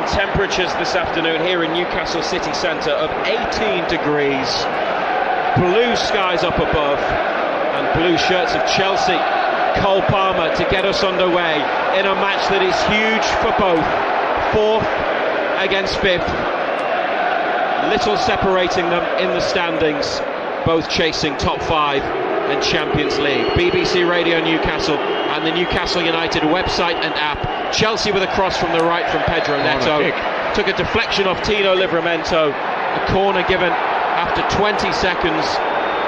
and temperatures this afternoon here in Newcastle city centre of 18 degrees, blue skies up above, and blue shirts of Chelsea. Cole Palmer to get us underway in a match that is huge for both. 4th against 5th, little separating them in the standings, both chasing top 5 and Champions League. BBC Radio Newcastle and the Newcastle United website and app. Chelsea with a cross from the right from Pedro Neto, took a deflection off Tino Livramento, a corner given after 20 seconds,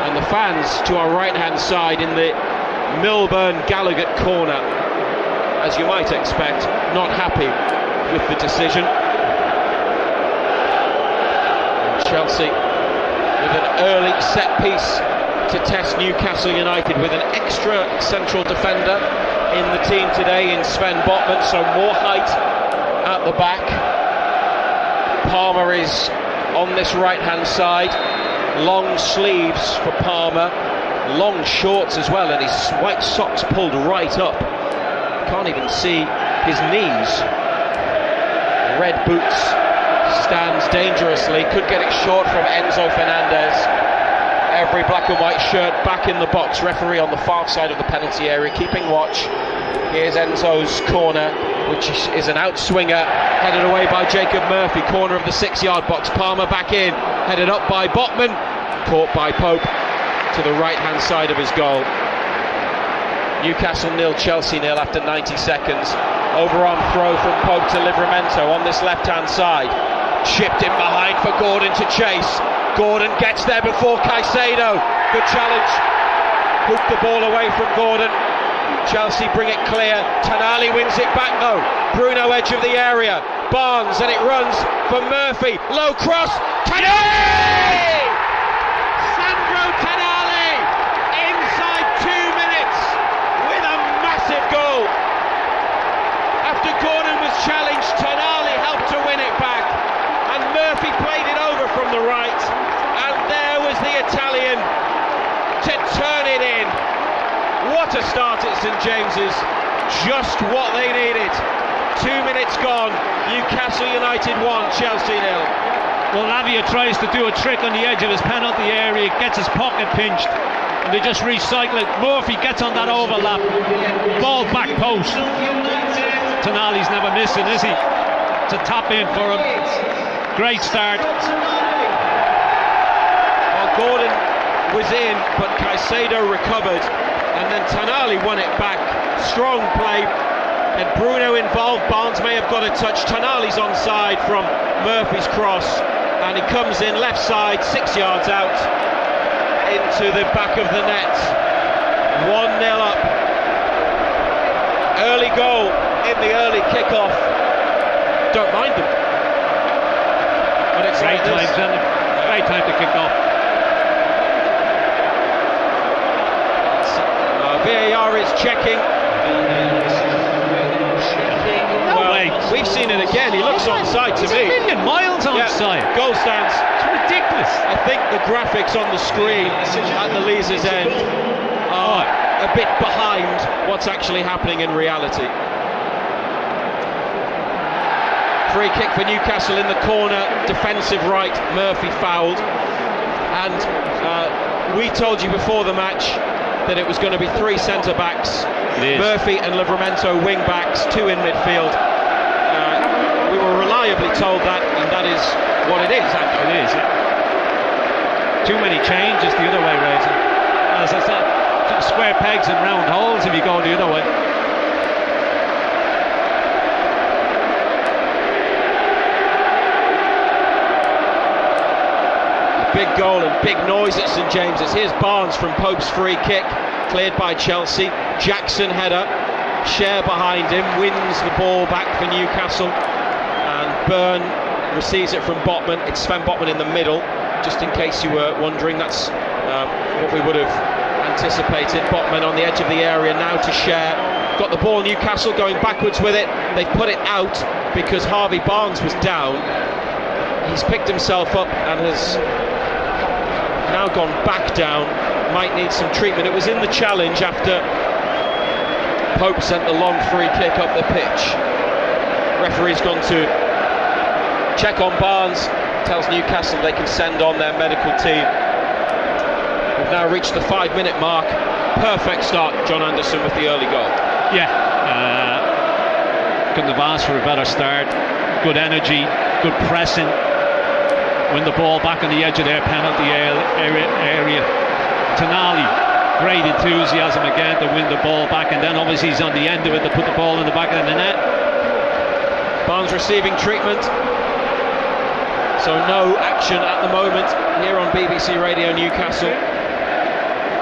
and the fans to our right hand side in the Milburn Gallagher corner, as you might expect, not happy with the decision. And Chelsea with an early set piece to test Newcastle United with an extra central defender in the team today in Sven Botman, so more height at the back. Palmer is on this right hand side, long sleeves for Palmer, long shorts as well, and his white socks pulled right up, can't even see his knees. Red boots, stands dangerously, could get it short from Enzo Fernandez. Every black and white shirt back in the box, referee on the far side of the penalty area keeping watch. Here's Enzo's corner, which is an outswinger, headed away by Jacob Murphy, corner of the 6-yard box. Palmer back in, headed up by Botman, caught by Pope to the right hand side of his goal. Newcastle 0, Chelsea 0 after 90 seconds. Overarm throw from Pope to Livramento on this left hand side, chipped in behind for Gordon to chase. Gordon gets there before Caicedo. Good challenge, hooked the ball away from Gordon. Chelsea bring it clear. Tonali wins it back though. Bruno edge of the area, Barnes, and it runs for Murphy, low cross, Tonali! Sandro Tonali inside 2 minutes with a massive goal. After Gordon was challenged, Tonali helped to win it back, and Murphy played it over from the right, and there was the Italian to turn it in. What a start at St James's, just what they needed. 2 minutes gone, Newcastle United 1, Chelsea 0. Well, Lavia tries to do a trick on the edge of his penalty area, gets his pocket pinched, and they just recycle it. Murphy gets on that overlap, ball back post. Tonali's never missing, is he? It's a tap in for him. Great start. Well, Gordon was in, but Caicedo recovered, and then Tonali won it back. Strong play, and Bruno involved. Barnes may have got a touch. Tonali's onside from Murphy's cross, and he comes in left side, 6 yards out into the back of the net. 1-0 up. Early goal in the early kickoff. Don't mind them. But it's great time to kick off. VAR is checking. We've seen it again. He looks onside to me. It's a million miles onside. Yeah, goal stands. It's ridiculous. I think the graphics on the screen at the Leazer's end are a bit behind what's actually happening in reality. Free kick for Newcastle in the corner, defensive right, Murphy fouled. And we told you before the match that it was going to be 3 centre-backs, Murphy and Livramento wing-backs, 2 in midfield. We were reliably told that, and that is what it is. It is, yeah. Too many changes the other way, Razor. As I said, square pegs and round holes if you go the other way. Big goal and big noise at St James's. Here's Barnes from Pope's free kick, cleared by Chelsea. Jackson header, Share behind him, wins the ball back for Newcastle, and Byrne receives it from Botman. It's Sven Botman in the middle, just in case you were wondering. That's what we would have anticipated. Botman on the edge of the area now to Share. Got the ball, Newcastle going backwards with it. They've put it out because Harvey Barnes was down. He's picked himself up and has now gone back down, might need some treatment. It was in the challenge after Pope sent the long free kick up the pitch. Referee's gone to check on Barnes, tells Newcastle they can send on their medical team. We've now reached the 5-minute mark. Perfect start, John Anderson, with the early goal. Yeah, couldn't have asked for a better start. Good energy, good pressing. Win the ball back on the edge of their penalty area. Tonali, great enthusiasm again to win the ball back, and then obviously he's on the end of it to put the ball in the back of the net. Barnes receiving treatment, so no action at the moment here on BBC Radio Newcastle.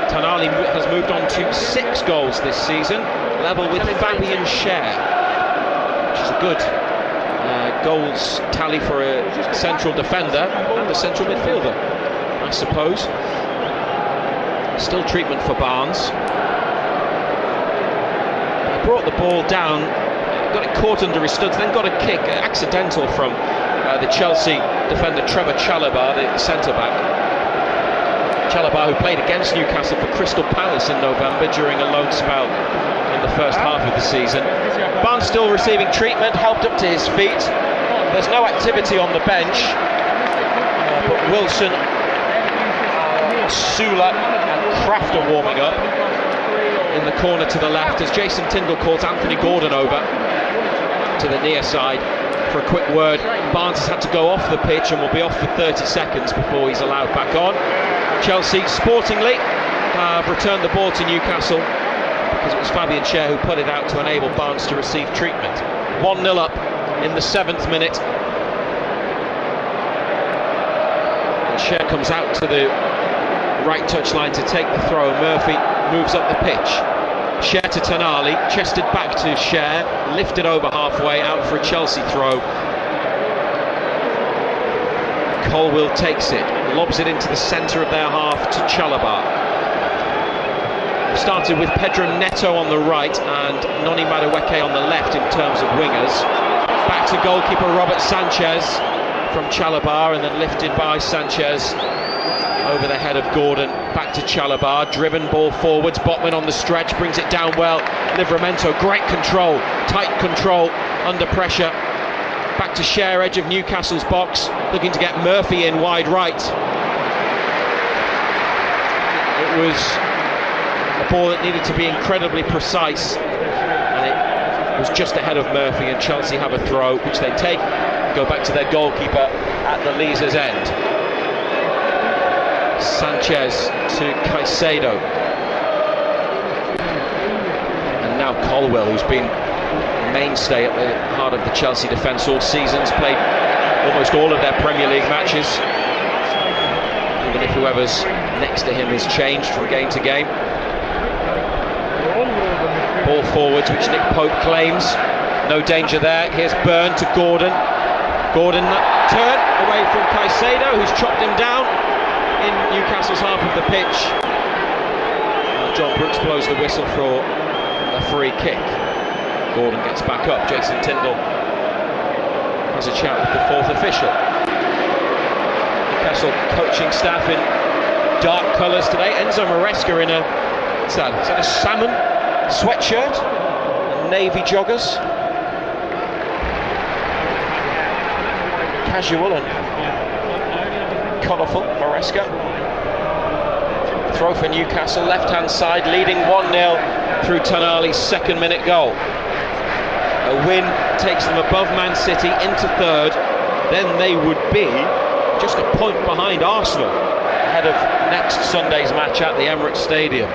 Tonali has moved on to 6 goals this season, level with Fabian Schär, which is a good goals tally for a central defender and a central midfielder, I suppose. Still treatment for Barnes. He brought the ball down, got it caught under his studs, then got a kick, accidental from the Chelsea defender Trevor Chalobah, the centre-back. Chalobah, who played against Newcastle for Crystal Palace in November during a loan spell in the first half of the season. Barnes still receiving treatment, helped up to his feet. There's no activity on the bench, but Wilson, Sula and Kraft are warming up in the corner to the left as Jason Tindall calls Anthony Gordon over to the near side for a quick word. Barnes has had to go off the pitch and will be off for 30 seconds before he's allowed back on. Chelsea sportingly have returned the ball to Newcastle because it was Fabian Schär who put it out to enable Barnes to receive treatment. 1-0 up in the 7th minute. And Schär comes out to the right touchline to take the throw. Murphy moves up the pitch. Schär to Tonali, chested back to Schär, lifted over halfway, out for a Chelsea throw. Colwill takes it, lobs it into the centre of their half to Chalobah. Started with Pedro Neto on the right and Noni Madueke on the left in terms of wingers. Back to goalkeeper Robert Sanchez from Chalobah, and then lifted by Sanchez over the head of Gordon. Back to Chalobah, driven ball forwards. Botman on the stretch, brings it down well. Livramento, great control, tight control under pressure. Back to Schär, edge of Newcastle's box, looking to get Murphy in wide right. It was a ball that needed to be incredibly precise, and it was just ahead of Murphy, and Chelsea have a throw which they take, go back to their goalkeeper at the Leazer's end. Sanchez to Caicedo, and now Colwill, who's been mainstay at the heart of the Chelsea defence all seasons, played almost all of their Premier League matches, even if whoever's next to him has changed from game to game. Ball forwards, which Nick Pope claims, no danger there. Here's Byrne to Gordon. Gordon turn away from Caicedo, who's chopped him down in Newcastle's half of the pitch. John Brooks blows the whistle for a free kick. Gordon gets back up. Jason Tindall has a chat with the 4th official. Newcastle coaching staff in dark colours today. Enzo Maresca in a, is that a salmon sweatshirt, navy joggers. Casual and colourful. Maresca. Throw for Newcastle, left-hand side, leading 1-0 through Tonali's 2nd-minute goal. A win takes them above Man City into 3rd. Then they would be just a point behind Arsenal ahead of next Sunday's match at the Emirates Stadium.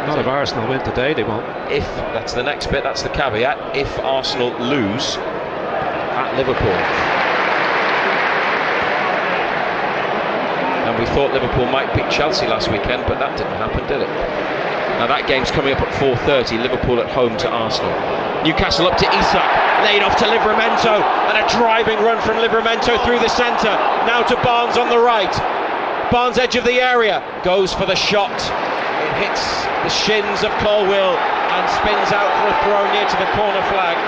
Not if Arsenal win today, they won't. If, that's the next bit, that's the caveat, if Arsenal lose at Liverpool. And we thought Liverpool might beat Chelsea last weekend, but that didn't happen, did it? Now that game's coming up at 4:30, Liverpool at home to Arsenal. Newcastle up to Isak, laid off to Livramento, and a driving run from Livramento through the centre, now to Barnes on the right. Barnes edge of the area, goes for the shot. It hits the shins of Colwill and spins out for a throw near to the corner flag.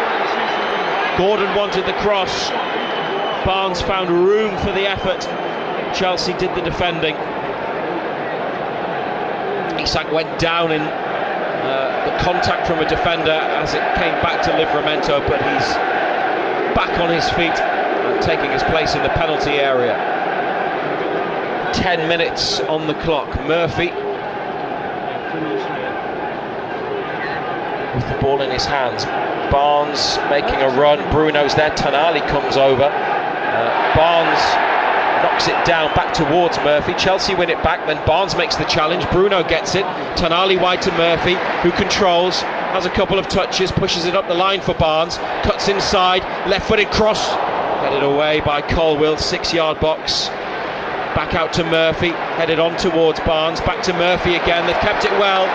Gordon wanted the cross. Barnes found room for the effort. Chelsea did the defending. Isak went down in the contact from a defender as it came back to Livramento, but he's back on his feet and taking his place in the penalty area. 10 minutes on the clock. Murphy with the ball in his hands. Barnes making a run. Bruno's there. Tonali comes over. Barnes knocks it down back towards Murphy. Chelsea win it back, then Barnes makes the challenge. Bruno gets it. Tonali wide to Murphy, who controls, has a couple of touches, pushes it up the line for Barnes, cuts inside, left-footed cross, headed away by Colwill, 6-yard box. Back out to Murphy, headed on towards Barnes, back to Murphy again. They've kept it well.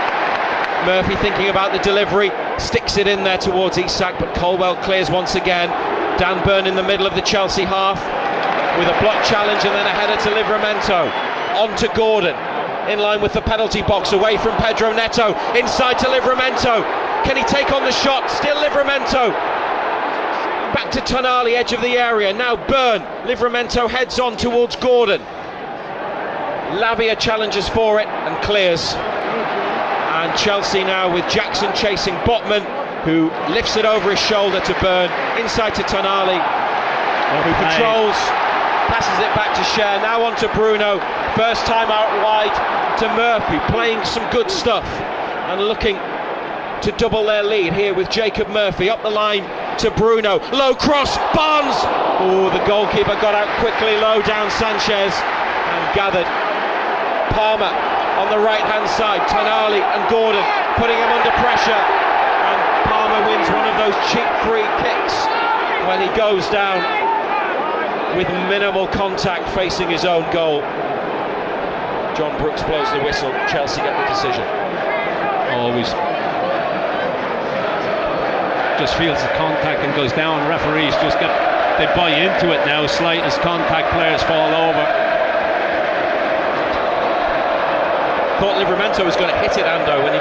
Murphy thinking about the delivery, sticks it in there towards Isak, but Colwill clears once again. Dan Burn in the middle of the Chelsea half with a block challenge and then a header to Livramento. On to Gordon, in line with the penalty box, away from Pedro Neto, inside to Livramento. Can he take on the shot? Still Livramento. Back to Tonali, edge of the area. Now Burn. Livramento heads on towards Gordon. Lavia challenges for it and clears. And Chelsea now with Jackson chasing Botman, who lifts it over his shoulder to Burn, inside to Tonali, who controls, passes it back to Cher, now on to Bruno, first time out wide to Murphy, playing some good stuff and looking to double their lead here with Jacob Murphy, up the line to Bruno, low cross, Barnes, oh, the goalkeeper got out quickly, low down Sanchez and gathered. Palmer on the right hand side, Tonali and Gordon putting him under pressure, and Palmer wins one of those cheap free kicks when he goes down with minimal contact facing his own goal. John Brooks blows the whistle. Chelsea get the decision. Always just feels the contact and goes down. Referees just they buy into it now. Slightest contact, players fall over. Thought Livramento was going to hit it, Ando, when he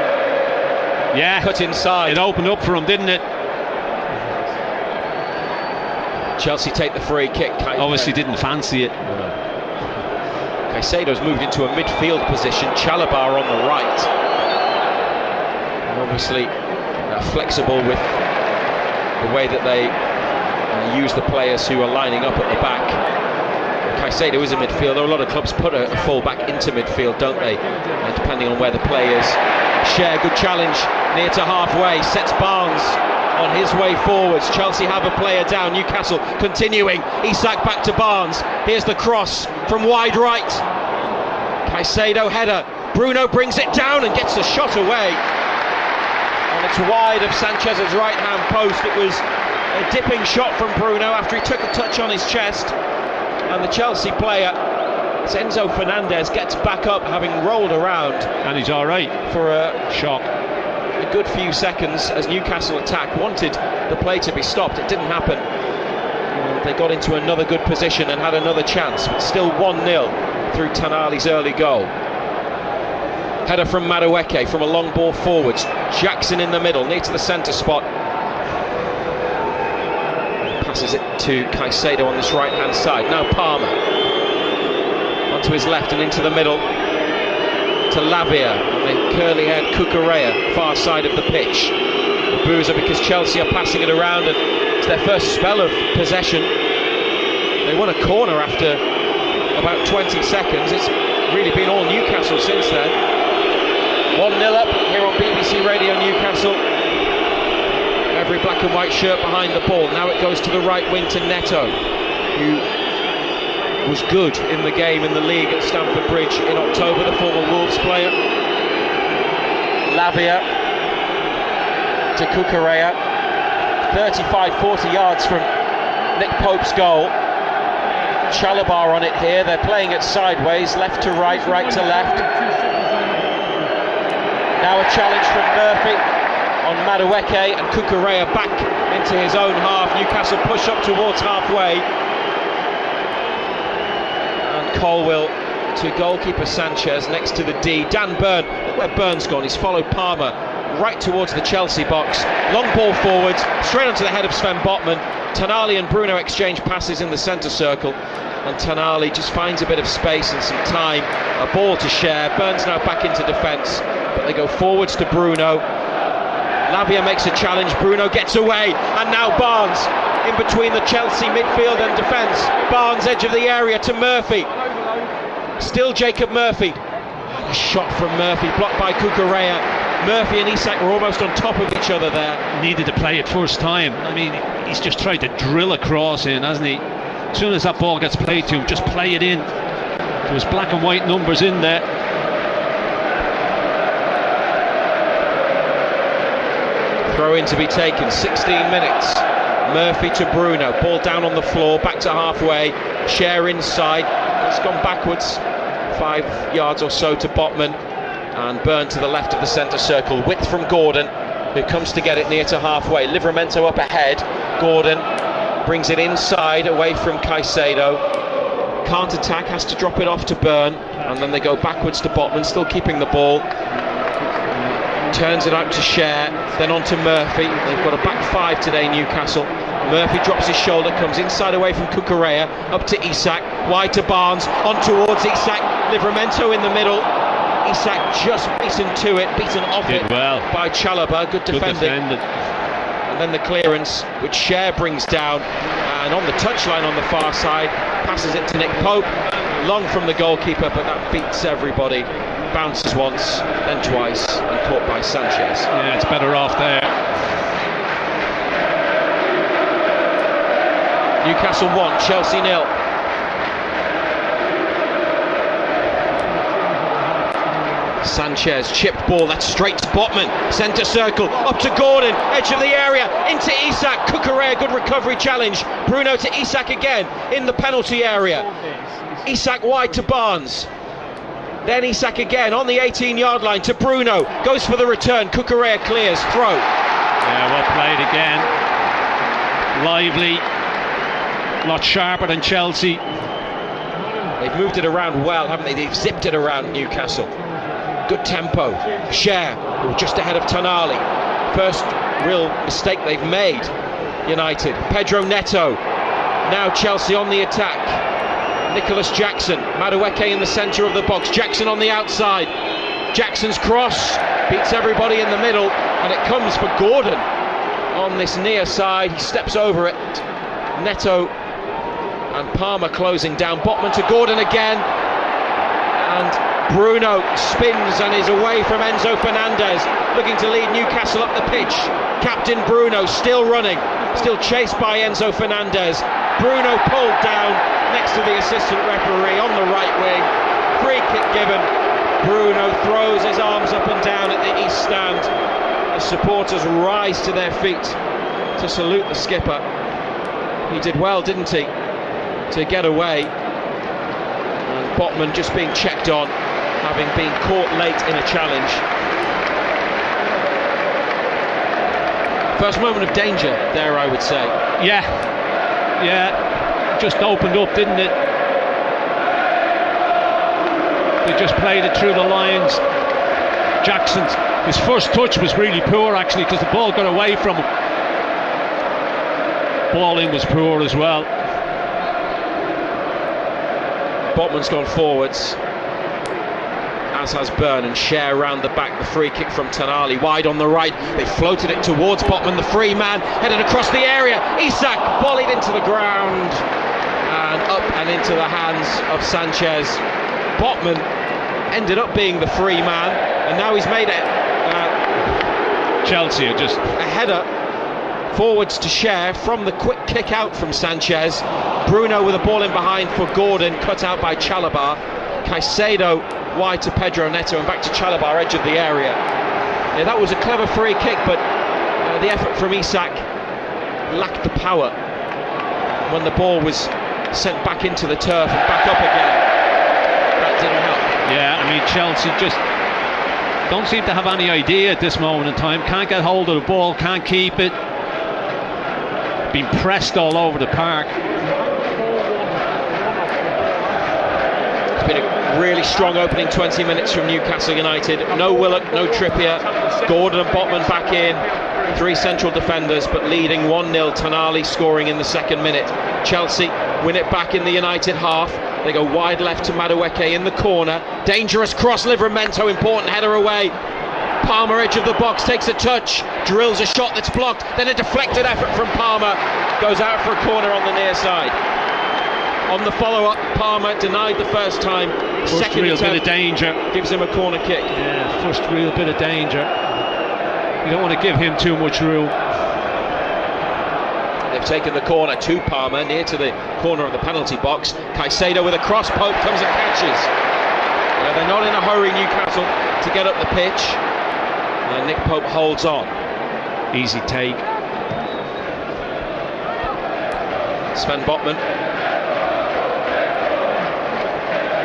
cut inside. It opened up for him, didn't it? Chelsea take the free kick. Obviously didn't fancy it. Caicedo's moved into a midfield position. Chalabar on the right. And obviously flexible with the way that they use the players who are lining up at the back. Caicedo is a midfielder. A lot of clubs put a full-back into midfield, don't they? Depending on where the play is. Cher, good challenge, near to halfway, sets Barnes on his way forwards. Chelsea have a player down. Newcastle continuing. Isak back to Barnes. Here's the cross from wide right. Caicedo header. Bruno brings it down and gets the shot away. And it's wide of Sanchez's right-hand post. It was a dipping shot from Bruno after he took a touch on his chest. And the Chelsea player, Enzo Fernandez, gets back up having rolled around. And he's all right for a shock. A good few seconds as Newcastle attack, wanted the play to be stopped. It didn't happen. They got into another good position and had another chance, but still 1-0 through Tonali's early goal. Header from Madueke from a long ball forwards. Jackson in the middle, near to the centre spot. Passes it to Caicedo on this right hand side. Now Palmer onto his left and into the middle to Lavia and the curly haired Cucurella, far side of the pitch. Boozer, because Chelsea are passing it around and it's their first spell of possession. They won a corner after about 20 seconds. It's really been all Newcastle since then. 1-0 up here on BBC Radio Newcastle. Every black and white shirt behind the ball. Now it goes to the right wing to Neto, who was good in the game in the league at Stamford Bridge in October, the former Wolves player. Lavia to Cucurella, 35-40 yards from Nick Pope's goal. Chalabar on it here. They're playing it sideways, left to right, right to left. Now a challenge from Murphy on Madueke, and Cucurella back into his own half. Newcastle push up towards halfway, and Colwill to goalkeeper Sanchez next to the D. Dan Burn, where Burn's gone, he's followed Palmer right towards the Chelsea box. Long ball forwards, straight onto the head of Sven Botman. Tonali and Bruno exchange passes in the centre circle, and Tonali just finds a bit of space and some time. A ball to Cher. Burns now back into defence, but they go forwards to Bruno. Lavia makes a challenge, Bruno gets away, and now Barnes in between the Chelsea midfield and defence. Barnes, edge of the area to Murphy. Still Jacob Murphy. A shot from Murphy, blocked by Cucurella. Murphy and Isak were almost on top of each other there. Needed to play it first time. I mean, he's just tried to drill a cross in, hasn't he? As soon as that ball gets played to him, just play it in. There was black and white numbers in there. Throw in to be taken, 16 minutes. Murphy to Bruno, ball down on the floor, back to halfway. Share inside, it's gone backwards 5 yards or so to Botman, and Byrne to the left of the centre circle. Width from Gordon, who comes to get it near to halfway. Livramento up ahead. Gordon brings it inside, away from Caicedo. Can't attack, has to drop it off to Byrne, and then they go backwards to Botman, still keeping the ball. Turns it out to Share, then on to Murphy. They've got a back five today, Newcastle. Murphy drops his shoulder, comes inside away from Cucurella, up to Isak, wide to Barnes, on towards Isak. Livramento in the middle. Isak just beaten to it, beaten off it by Chalobah. Good defending. And then the clearance, which Share brings down, and on the touchline on the far side, passes it to Nick Pope. Long from the goalkeeper, but that beats everybody. Bounces once, then twice, and caught by Sanchez. Yeah, it's better off there. Newcastle 1, Chelsea 0. Sanchez, chipped ball, that's straight to Botman, centre circle, up to Gordon, edge of the area, into Isak. Cucurella, good recovery challenge. Bruno to Isak again, in the penalty area. Isak wide to Barnes. Then Isak again on the 18-yard line to Bruno, goes for the return. Cucurella clears, throw. Yeah, well played again. Lively, a lot sharper than Chelsea. They've moved it around well, haven't they? They've zipped it around Newcastle. Good tempo. Share, just ahead of Tonali. First real mistake they've made, United. Pedro Neto. Now Chelsea on the attack. Nicholas Jackson, Madueke in the centre of the box, Jackson on the outside. Jackson's cross beats everybody in the middle, and it comes for Gordon on this near side. He steps over it. Neto and Palmer closing down. Botman to Gordon again, and Bruno spins and is away from Enzo Fernandez, looking to lead Newcastle up the pitch. Captain Bruno still running, still chased by Enzo Fernandez. Bruno pulled down next to the assistant referee on the right wing. Free kick given. Bruno throws his arms up and down at the east stand. The supporters rise to their feet to salute the skipper. He did well, didn't he, to get away. And Botman just being checked on, having been caught late in a challenge. First moment of danger there, I would say. Yeah, just opened up, didn't it? They just played it through the lines. Jackson, his first touch was really poor actually, because the ball got away from him. Ball in was poor as well. Botman's gone forwards, as has Byrne, and Share round the back. The free kick from Tonali, wide on the right. They floated it towards Botman, the free man, headed across the area. Isak volleyed into the ground and up and into the hands of Sanchez. Botman ended up being the free man, and now he's made it. Chelsea are just a header forwards to Share from the quick kick out from Sanchez. Bruno with a ball in behind for Gordon, cut out by Chalobah. Caicedo wide to Pedro Neto, and back to Chalobah, edge of the area. Yeah, that was a clever free kick, but the effort from Isak lacked the power when the ball was sent back into the turf and back up again. That didn't help. Yeah, I mean, Chelsea just don't seem to have any idea at this moment in time. Can't get hold of the ball, can't keep it. Been pressed all over the park. It's been a really strong opening 20 minutes from Newcastle United. No Willock, no Trippier. Gordon and Botman back in. Three central defenders, but leading 1-0. Tonali scoring in the second minute. Chelsea win it back in the United half. They go wide left to Madueke in the corner. Dangerous cross, Livramento, important header away. Palmer, edge of the box, takes a touch, drills a shot that's blocked, then a deflected effort from Palmer. goes out for a corner on the near side. On the follow-up, Palmer denied the first time. Second real attempt bit of danger. Gives him a corner kick. Yeah, first real bit of danger. You don't want to give him too much room. They've taken the corner to Palmer, near to the corner of the penalty box. Caicedo with a cross, Pope comes and catches. They're not in a hurry, Newcastle, to get up the pitch. Nick Pope holds on. Easy take. Sven Botman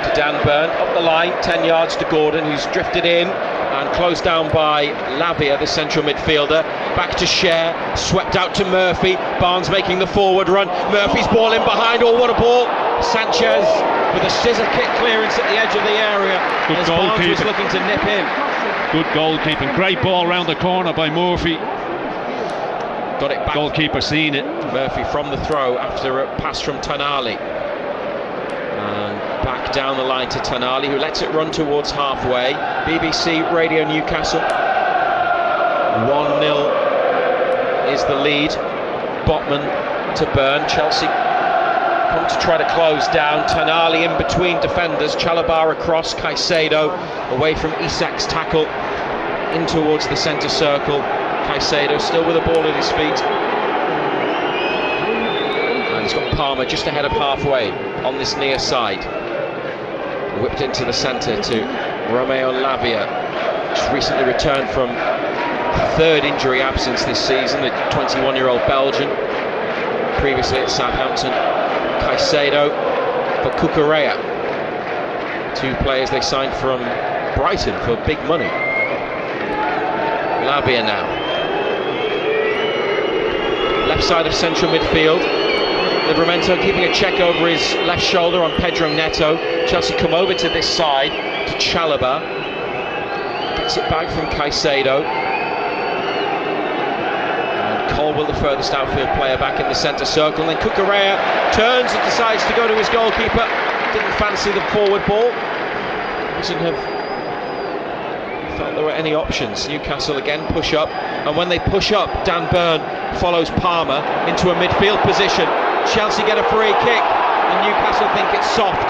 to Dan Burn, up the line, 10 yards to Gordon, who's drifted in and closed down by Lavia, the central midfielder. Back to Cher, swept out to Murphy. Barnes making the forward run. Murphy's ball in behind. Oh, what a ball! Sanchez with a scissor kick clearance at the edge of the area. Good as goalkeeping. Barnes was looking to nip in. Good goalkeeping. Great ball round the corner by Murphy. Got it back. Goalkeeper seen it. Murphy from the throw after a pass from Tonali. And back down the line to Tonali, who lets it run towards halfway. BBC Radio Newcastle. 1-0 is the lead. Botman to Burn. Chelsea come to try to close down. Tonali in between defenders. Chalobah across. Caicedo away from Isak's tackle. In towards the centre circle. Caicedo still with the ball at his feet. And he's got Palmer just ahead of halfway on this near side. Whipped into the centre to Romeo Lavia, just recently returned from third injury absence this season, the 21-year-old Belgian, previously at Southampton. Caicedo for Cucurella, two players they signed from Brighton for big money. Lavia now, left side of central midfield. Livramento keeping a check over his left shoulder on Pedro Neto. Chelsea come over to this side to Chalobah. Gets it back from Caicedo. And Colwell, the furthest outfield player, back in the centre circle. And then Cucurella turns and decides to go to his goalkeeper. Didn't fancy the forward ball. Doesn't have felt there were any options. Newcastle again push up. And when they push up, Dan Burn follows Palmer into a midfield position. Chelsea get a free kick and Newcastle think it's soft.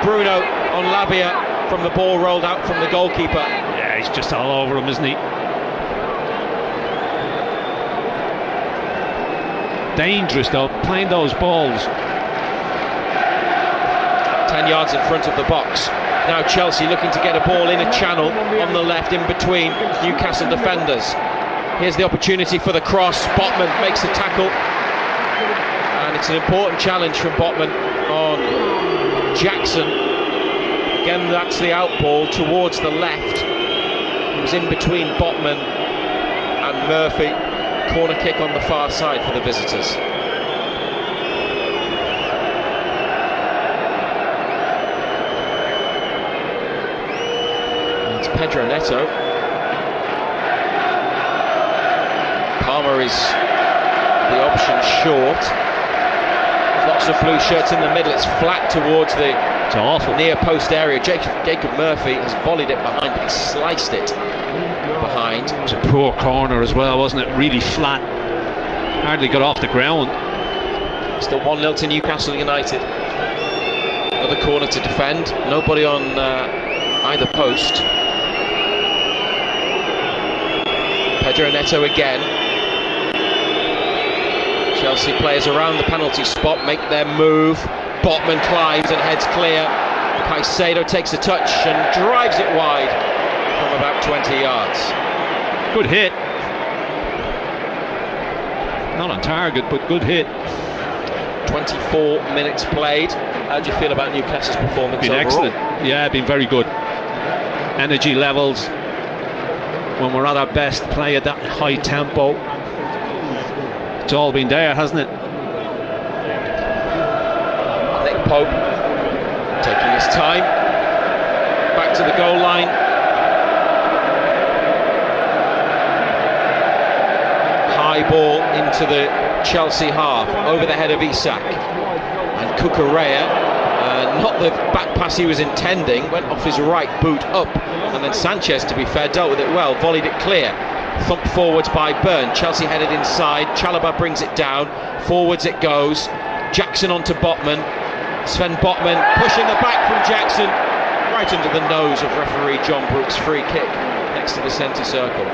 Bruno on Lavia from the ball rolled out from the goalkeeper. Yeah, he's just all over him, isn't he? Dangerous though, playing those balls. 10 yards in front of the box. Now Chelsea looking to get a ball in a channel on the left in between Newcastle defenders. Here's the opportunity for the cross. Botman makes the tackle. And it's an important challenge from Botman on Jackson. Again, that's the out ball towards the left. It was in between Botman and Murphy. Corner kick on the far side for the visitors. And it's Pedro Neto. Palmer is the option short. Lots of blue shirts in the middle. It's flat towards the near post area. Jacob Murphy has volleyed it behind, but he sliced it behind. It was a poor corner as well, wasn't it? Really flat. Hardly got off the ground. Still 1-0 to Newcastle United. Another corner to defend. Nobody on either post. Pedro Neto again. Chelsea players around the penalty spot make their move. Botman climbs and heads clear. Caicedo takes a touch and drives it wide from about 20 yards. Good hit. Not on target, but good hit. 24 minutes played. How do you feel about Newcastle's performance Been overall? excellent. Yeah, been very good. Energy levels, when we're at our best, play at that high tempo. It's all been there, hasn't it? Nick Pope taking his time. Back to the goal line. High ball into the Chelsea half, over the head of Isak. And Cucurella, not the back pass he was intending, went off his right boot up. And then Sanchez, to be fair, dealt with it well, volleyed it clear. thumped forwards by Byrne. Chelsea headed inside, Chalobah brings it down, forwards it goes, Jackson onto Botman, Sven Botman pushing the back from Jackson, right under the nose of referee John Brooks. Free kick next to the centre circle.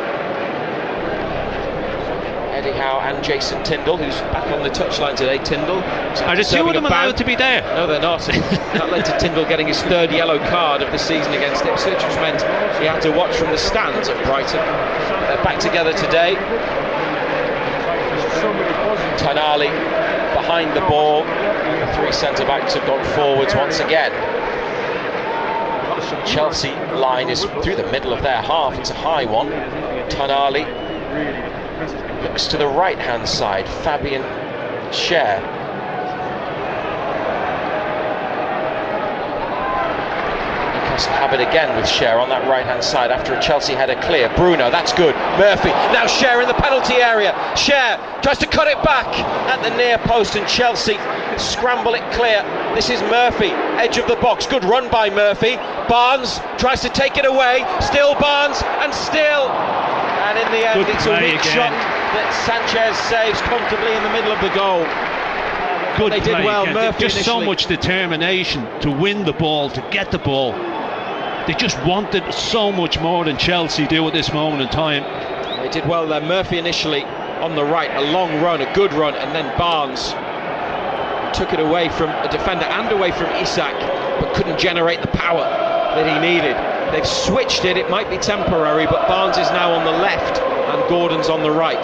Eddie Howe and Jason Tindall, who's back on the touchline today. Tindall, are the two of them allowed to be there? No, they're not. That led to Tindall getting his third yellow card of the season against Ipswich, which meant he had to watch from the stands at Brighton. They're back together today. Tonali behind the ball. The three centre-backs have gone forwards once again. Chelsea line is through the middle of their half. It's a high one. Tonali looks to the right-hand side. Fabian Schär. Newcastle have it again with Schär on that right-hand side after a Chelsea header clear. Bruno, that's good. Murphy, now Schär in the penalty area. Schär tries to cut it back at the near post, and Chelsea scramble it clear. This is Murphy, edge of the box. Good run by Murphy. Barnes tries to take it away. Still Barnes, and still. And in the end, it's a weak shot that Sanchez saves comfortably in the middle of the goal. Good they did well. Murphy just initially. So much determination to win the ball, to get the ball. They just wanted so much more than Chelsea do at this moment in time. They did well there. Murphy initially on the right, a long run, a good run, and then Barnes took it away from a defender and away from Isak, but couldn't generate the power that he needed. They've switched it, it might be temporary, but Barnes is now on the left and Gordon's on the right.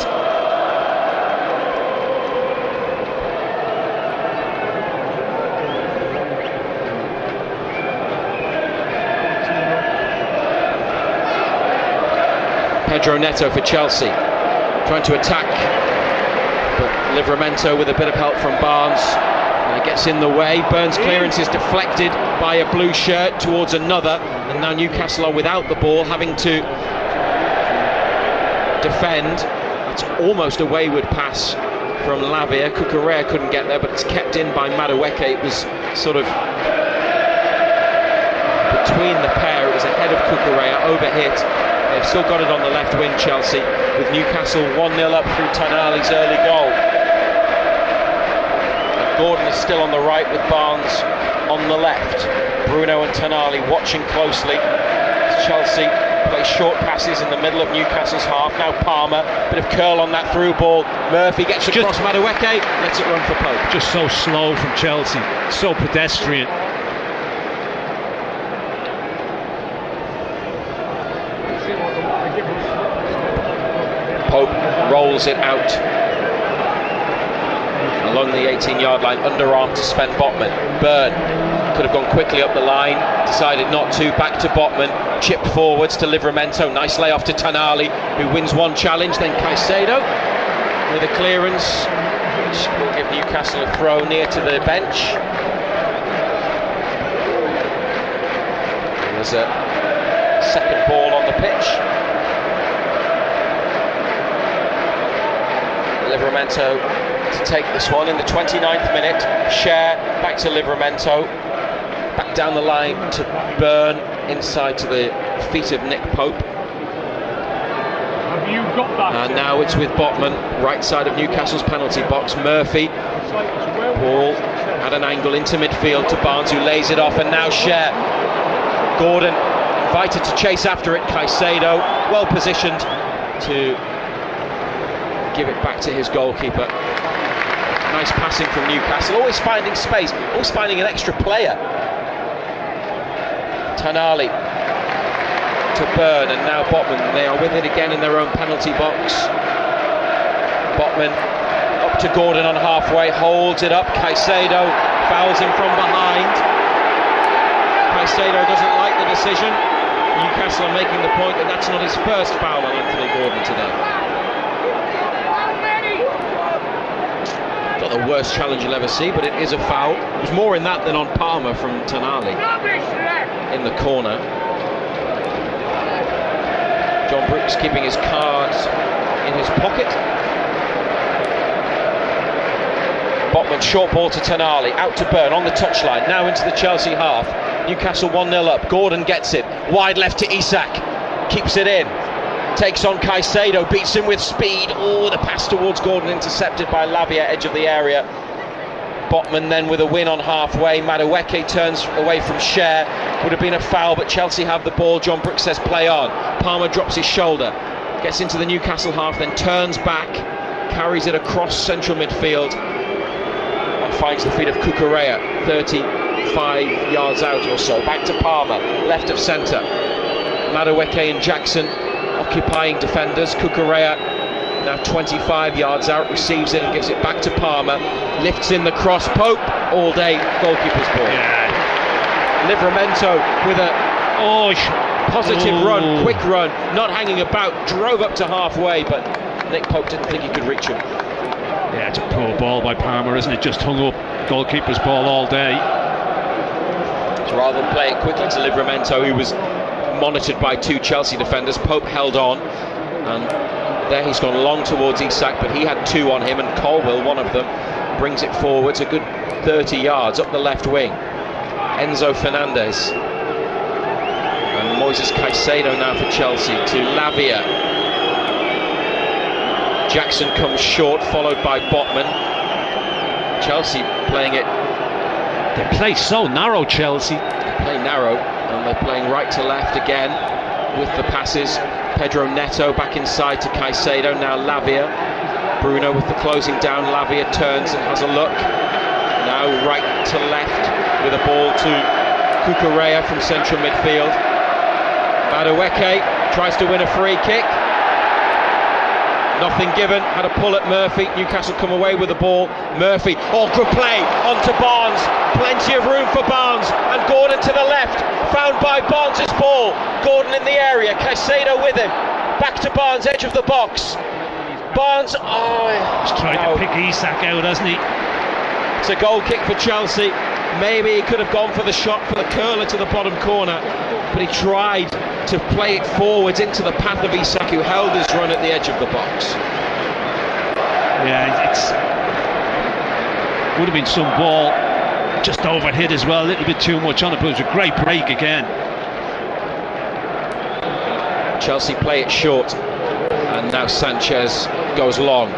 Pedro Neto for Chelsea, trying to attack, but Livramento with a bit of help from Barnes. Gets in the way. Burns' clearance is deflected by a blue shirt towards another, and now Newcastle are without the ball, having to defend. It's almost a wayward pass from Lavia. Cucurella couldn't get there, but it's kept in by Madueke. It was sort of between the pair. It was ahead of Cucurella, overhit. They've still got it on the left wing, Chelsea, with Newcastle 1-0 up through Tonali's early goal. Gordon is still on the right with Barnes on the left. Bruno and Tonali watching closely. Chelsea play short passes in the middle of Newcastle's half. Now Palmer, bit of curl on that through ball. Murphy gets across Madueke, lets it run for Pope. Just so slow from Chelsea, so pedestrian. Pope rolls it out along the 18-yard line, underarm to Sven Botman. Byrne could have gone quickly up the line, decided not to. Back to Botman, chipped forwards to Livramento. Nice layoff to Tonali, who wins one challenge. Then Caicedo with a clearance, which will give Newcastle a throw near to the bench. There's a second ball on the pitch. Livramento to take this one in the 29th minute. Schär back to Livramento, back down the line to Byrne, inside to the feet of Nick Pope. Have you got that? And now it's with Botman, right side of Newcastle's penalty box. Murphy, ball at an angle into midfield to Barnes, who lays it off, and now Schär. Gordon invited to chase after it. Caicedo well positioned to give it back to his goalkeeper. Nice passing from Newcastle, always finding space, always finding an extra player. Tonali to Byrne, and now Botman. They are with it again in their own penalty box. Botman up to Gordon on halfway, holds it up. Caicedo fouls him from behind. Caicedo doesn't like the decision. Newcastle are making the point that that's not his first foul on Anthony Gordon today. Not the worst challenge you'll ever see, but it is a foul. It was more in that than on Palmer from Tonali in the corner. John Brooks keeping his cards in his pocket. Botman, short ball to Tonali, out to Byrne on the touchline, now into the Chelsea half. Newcastle 1-0 up, Gordon gets it, wide left to Isak, keeps it in. takes on Caicedo, beats him with speed. Oh, the pass towards Gordon intercepted by Lavia, edge of the area. Botman then with a win on halfway. Madueke turns away from Cher. Would have been a foul, but Chelsea have the ball. John Brooks says play on. Palmer drops his shoulder, gets into the Newcastle half, then turns back, carries it across central midfield and finds the feet of Cucurella, 35 yards out or so. Back to Palmer, left of centre. Madueke and Jackson occupying defenders. Cucurella now 25 yards out, receives it and gives it back to Palmer, lifts in the cross. Pope all day, goalkeeper's ball. Yeah. Livramento with a positive run, quick run, not hanging about, drove up to halfway, but Nick Pope didn't think he could reach him. Yeah, it's a poor ball by Palmer, isn't it? Just hung up, goalkeeper's ball all day. So rather than play it quickly to Livramento, who was monitored by two Chelsea defenders, Pope held on, and there he's gone long towards Isak, but he had two on him, and Colwill, one of them, brings it forwards a good 30 yards up the left wing. Enzo Fernandez and Moises Caicedo now for Chelsea to Lavia. Jackson comes short, followed by Botman. Chelsea playing it. They play so narrow, Chelsea. They play narrow, and they're playing right to left again with the passes. Pedro Neto back inside to Caicedo, now Lavia. Bruno with the closing down. Lavia turns and has a look. Now right to left with a ball to Cucurella from central midfield. Madueke tries to win a free kick. Nothing given, had a pull at Murphy. Newcastle come away with the ball. Murphy, good play, onto Barnes. Plenty of room for Barnes, and Gordon to the left, found by Barnes' ball. Gordon in the area, Caicedo with him. Back to Barnes, edge of the box. Barnes, he's tried to pick Isak out, hasn't he? It's a goal kick for Chelsea. Maybe he could have gone for the shot, for the curler to the bottom corner, but he tried to play it forwards into the path of Isak, who held his run at the edge of the box. Yeah, would have been some ball, just overhit as well, a little bit too much on it, but it was a great break again. Chelsea play it short, and now Sanchez goes long.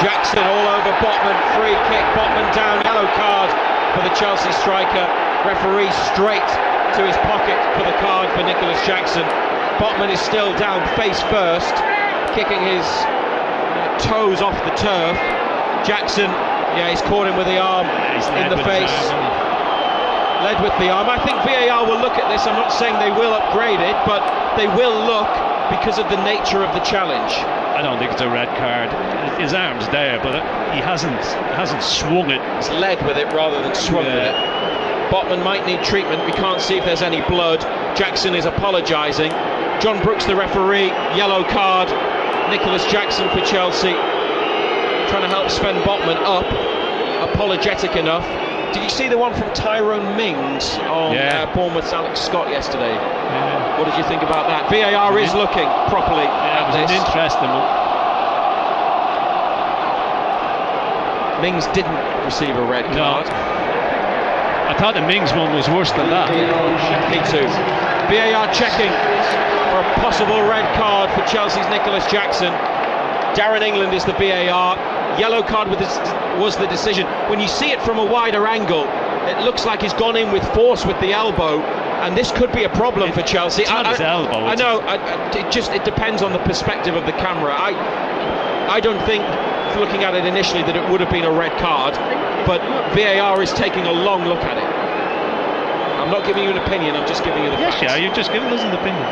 Jackson all over Botman, free kick, Botman down, yellow card for the Chelsea striker. Referee straight to his pocket for the card for Nicholas Jackson. Botman is still down face first, kicking his toes off the turf. Jackson, he's caught him with the arm in the face. Led with the arm. I think VAR will look at this. I'm not saying they will upgrade it, but they will look because of the nature of the challenge. I don't think it's a red card. His arm's there, but he hasn't swung it. He's led with it rather than swung with it. Botman might need treatment. We can't see if there's any blood. Jackson is apologising. John Brooks, the referee, yellow card. Nicholas Jackson for Chelsea, trying to help Sven Botman up, apologetic enough. Did you see the one from Tyrone Mings on Bournemouth's Alex Scott yesterday? Yeah. What did you think about that? VAR is looking properly at this. It was an interesting one. Mings didn't receive a red card. I thought the Mings one was worse than that. Me too. VAR checking for a possible red card for Chelsea's Nicholas Jackson. Darren England is the VAR. Yellow card was the decision. When you see it from a wider angle, it looks like he's gone in with force with the elbow, and this could be a problem for Chelsea. It's not his elbow. I know. It depends on the perspective of the camera. I don't think, looking at it initially, that it would have been a red card, but VAR is taking a long look at it. I'm not giving you an opinion. I'm just giving you the facts. Yes, you're just giving us an opinion.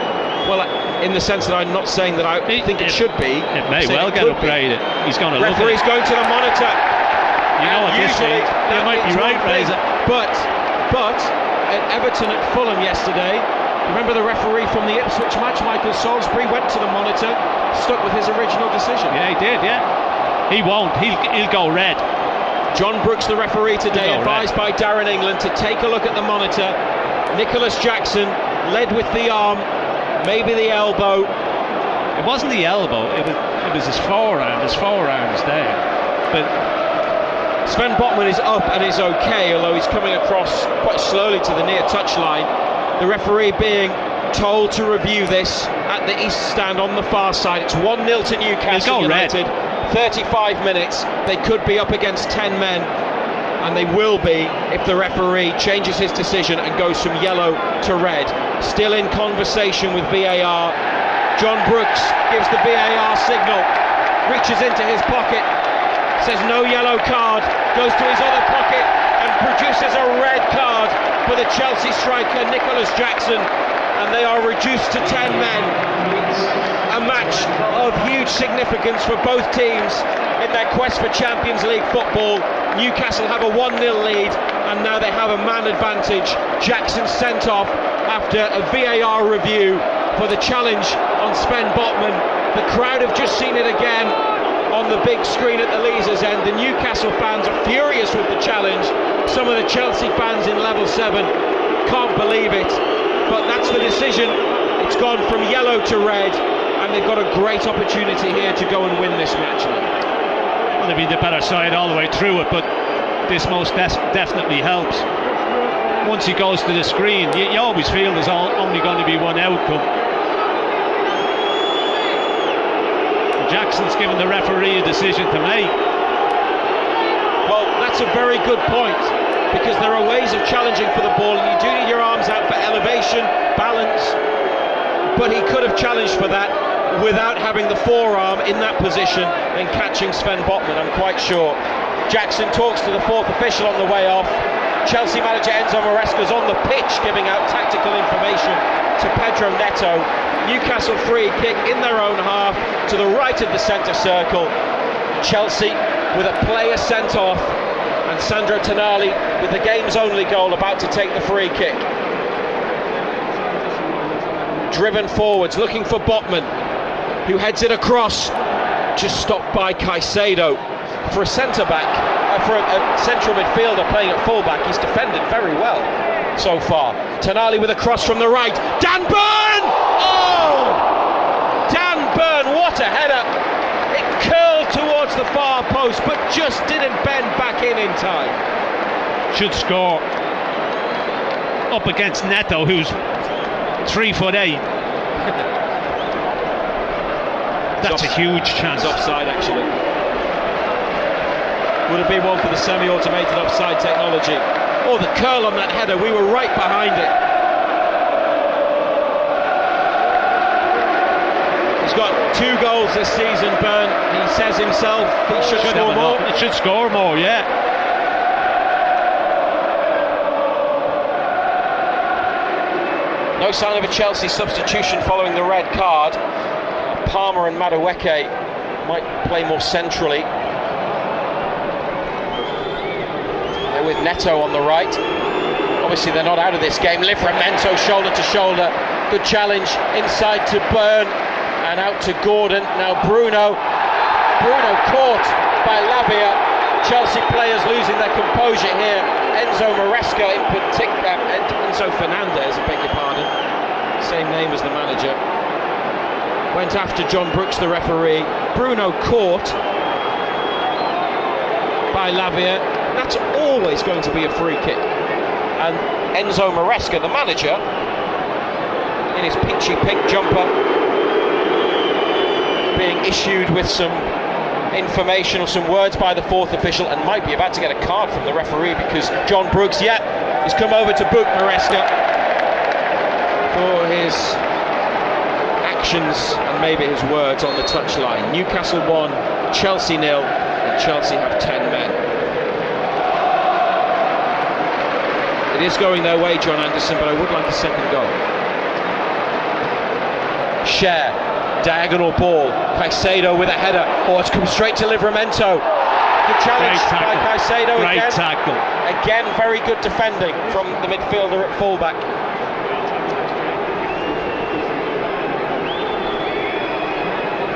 Well, in the sense that I'm not saying that I think it should be. It may well get upgraded. He's going to look at it. Referee's going to the monitor. You know what this is? You might be right, Fraser. But at Everton at Fulham yesterday, remember the referee from the Ipswich match, Michael Salisbury, went to the monitor, stuck with his original decision. Yeah, he did, He won't. He'll go red. John Brooks, the referee today, advised by Darren England to take a look at the monitor. Nicholas Jackson led with the arm. Maybe the elbow. It wasn't the elbow. It was his forearm. His forearm's there. But Sven Botman is up and is okay, although he's coming across quite slowly to the near touchline. The referee being told to review this at the East Stand on the far side. It's 1-0 to Newcastle United. 35 minutes. They could be up against 10 men, and they will be if the referee changes his decision and goes from yellow to red. Still in conversation with VAR. John Brooks gives the VAR signal, reaches into his pocket, says no yellow card, goes to his other pocket and produces a red card for the Chelsea striker Nicholas Jackson, and they are reduced to 10 men. A match of huge significance for both teams in their quest for Champions League football. Newcastle have a 1-0 lead, and now they have a man advantage. Jackson sent off after a VAR review for the challenge on Sven Botman. The crowd have just seen it again on the big screen at the Leazes end. The Newcastle fans are furious with the challenge. Some of the Chelsea fans in level 7 can't believe it, but that's the decision. It's gone from yellow to red, and they've got a great opportunity here to go and win this match now. Well, they've been the better side all the way through it, but this most definitely helps. Once he goes to the screen, you always feel there's only going to be one outcome. Jackson's given the referee a decision to make. Well, that's a very good point, because there are ways of challenging for the ball, and you do need your arms out for elevation, balance, but he could have challenged for that without having the forearm in that position and catching Sven Botman, I'm quite sure. Jackson talks to the fourth official on the way off. Chelsea manager Enzo Maresca's on the pitch giving out tactical information to Pedro Neto. Newcastle free kick in their own half to the right of the centre circle. Chelsea with a player sent off, and Sandro Tonali with the game's only goal about to take the free kick. Driven forwards looking for Botman, who heads it across, just stopped by Caicedo. For a centre-back, for a central midfielder playing at full-back, he's defended very well so far. Tonali with a cross from the right. Dan Burn! Oh! Dan Burn, what a header! It curled towards the far post, but just didn't bend back in time. Should score. Up against Neto, who's 3'8". That's a huge chance. It's offside, actually. Would have been one for the semi-automated offside technology. Oh, the curl on that header, we were right behind it. He's got 2 goals this season, Byrne. He says himself he should score more. It should score more, yeah. No sign of a Chelsea substitution following the red card. Palmer and Madueke might play more centrally. With Neto on the right. Obviously they're not out of this game. Livramento shoulder to shoulder. Good challenge inside to Byrne and out to Gordon. Now Bruno caught by Lavia. Chelsea players losing their composure here. Enzo Maresca in particular, Enzo Fernandez, I beg your pardon, same name as the manager, went after John Brooks, the referee. Bruno caught by Lavia. That's always going to be a free kick. And Enzo Maresca, the manager, in his peachy pink jumper, being issued with some information or some words by the fourth official, and might be about to get a card from the referee, because John Brooks, he's come over to book Maresca for his actions and maybe his words on the touchline. Newcastle 1, Chelsea 0, and Chelsea have 10 men. It is going their way, John Anderson, but I would like a second goal. Cher, diagonal ball. Caicedo with a header. Oh, it's come straight to Livramento. Good challenge by Caicedo again. Great tackle. Again, very good defending from the midfielder at fullback.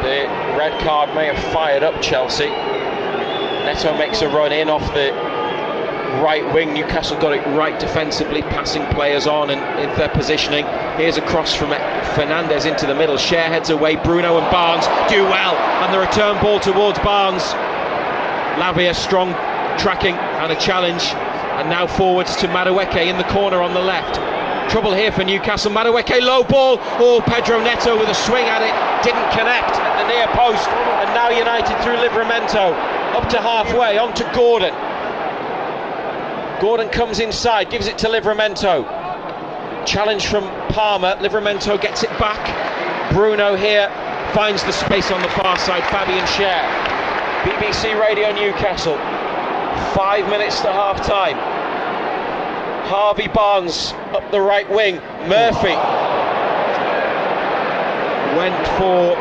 The red card may have fired up Chelsea. Neto makes a run in off the right wing. Newcastle got it right defensively, passing players on and in their positioning. Here's a cross from Fernandez into the middle. Cher heads away. Bruno and Barnes do well, and the return ball towards Barnes. Lavia strong tracking and a challenge, and now forwards to Madueke in the corner on the left. Trouble here for Newcastle. Madueke, low ball. Oh, Pedro Neto with a swing at it. Didn't connect at the near post. And now United through Livramento. Up to halfway, on to Gordon. Gordon comes inside, gives it to Livramento. Challenge from Palmer. Livramento gets it back. Bruno here finds the space on the far side. Fabian Schär. BBC Radio Newcastle. 5 minutes to half time. Harvey Barnes up the right wing. Murphy went for.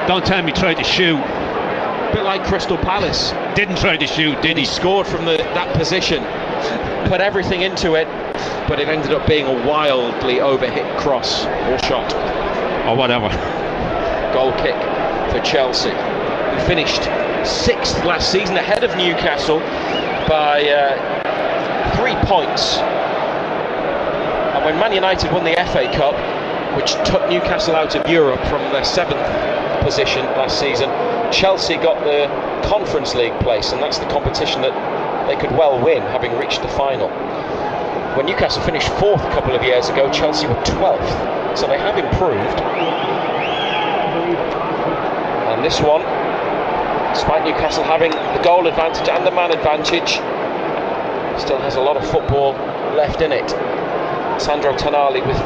Don't tell me he tried to shoot. A bit like Crystal Palace. Didn't try to shoot, did he? He scored from that position. Put everything into it, but it ended up being a wildly overhit cross or shot. Or whatever. Goal kick for Chelsea, who finished 6th last season, ahead of Newcastle by 3 points. And when Man United won the FA Cup, which took Newcastle out of Europe from their 7th position last season, Chelsea got the Conference League place, and that's the competition that they could well win, having reached the final. When Newcastle finished 4th a couple of years ago, Chelsea were 12th, so they have improved. And this one, despite Newcastle having the goal advantage and the man advantage, still has a lot of football left in it. Sandro Tonali with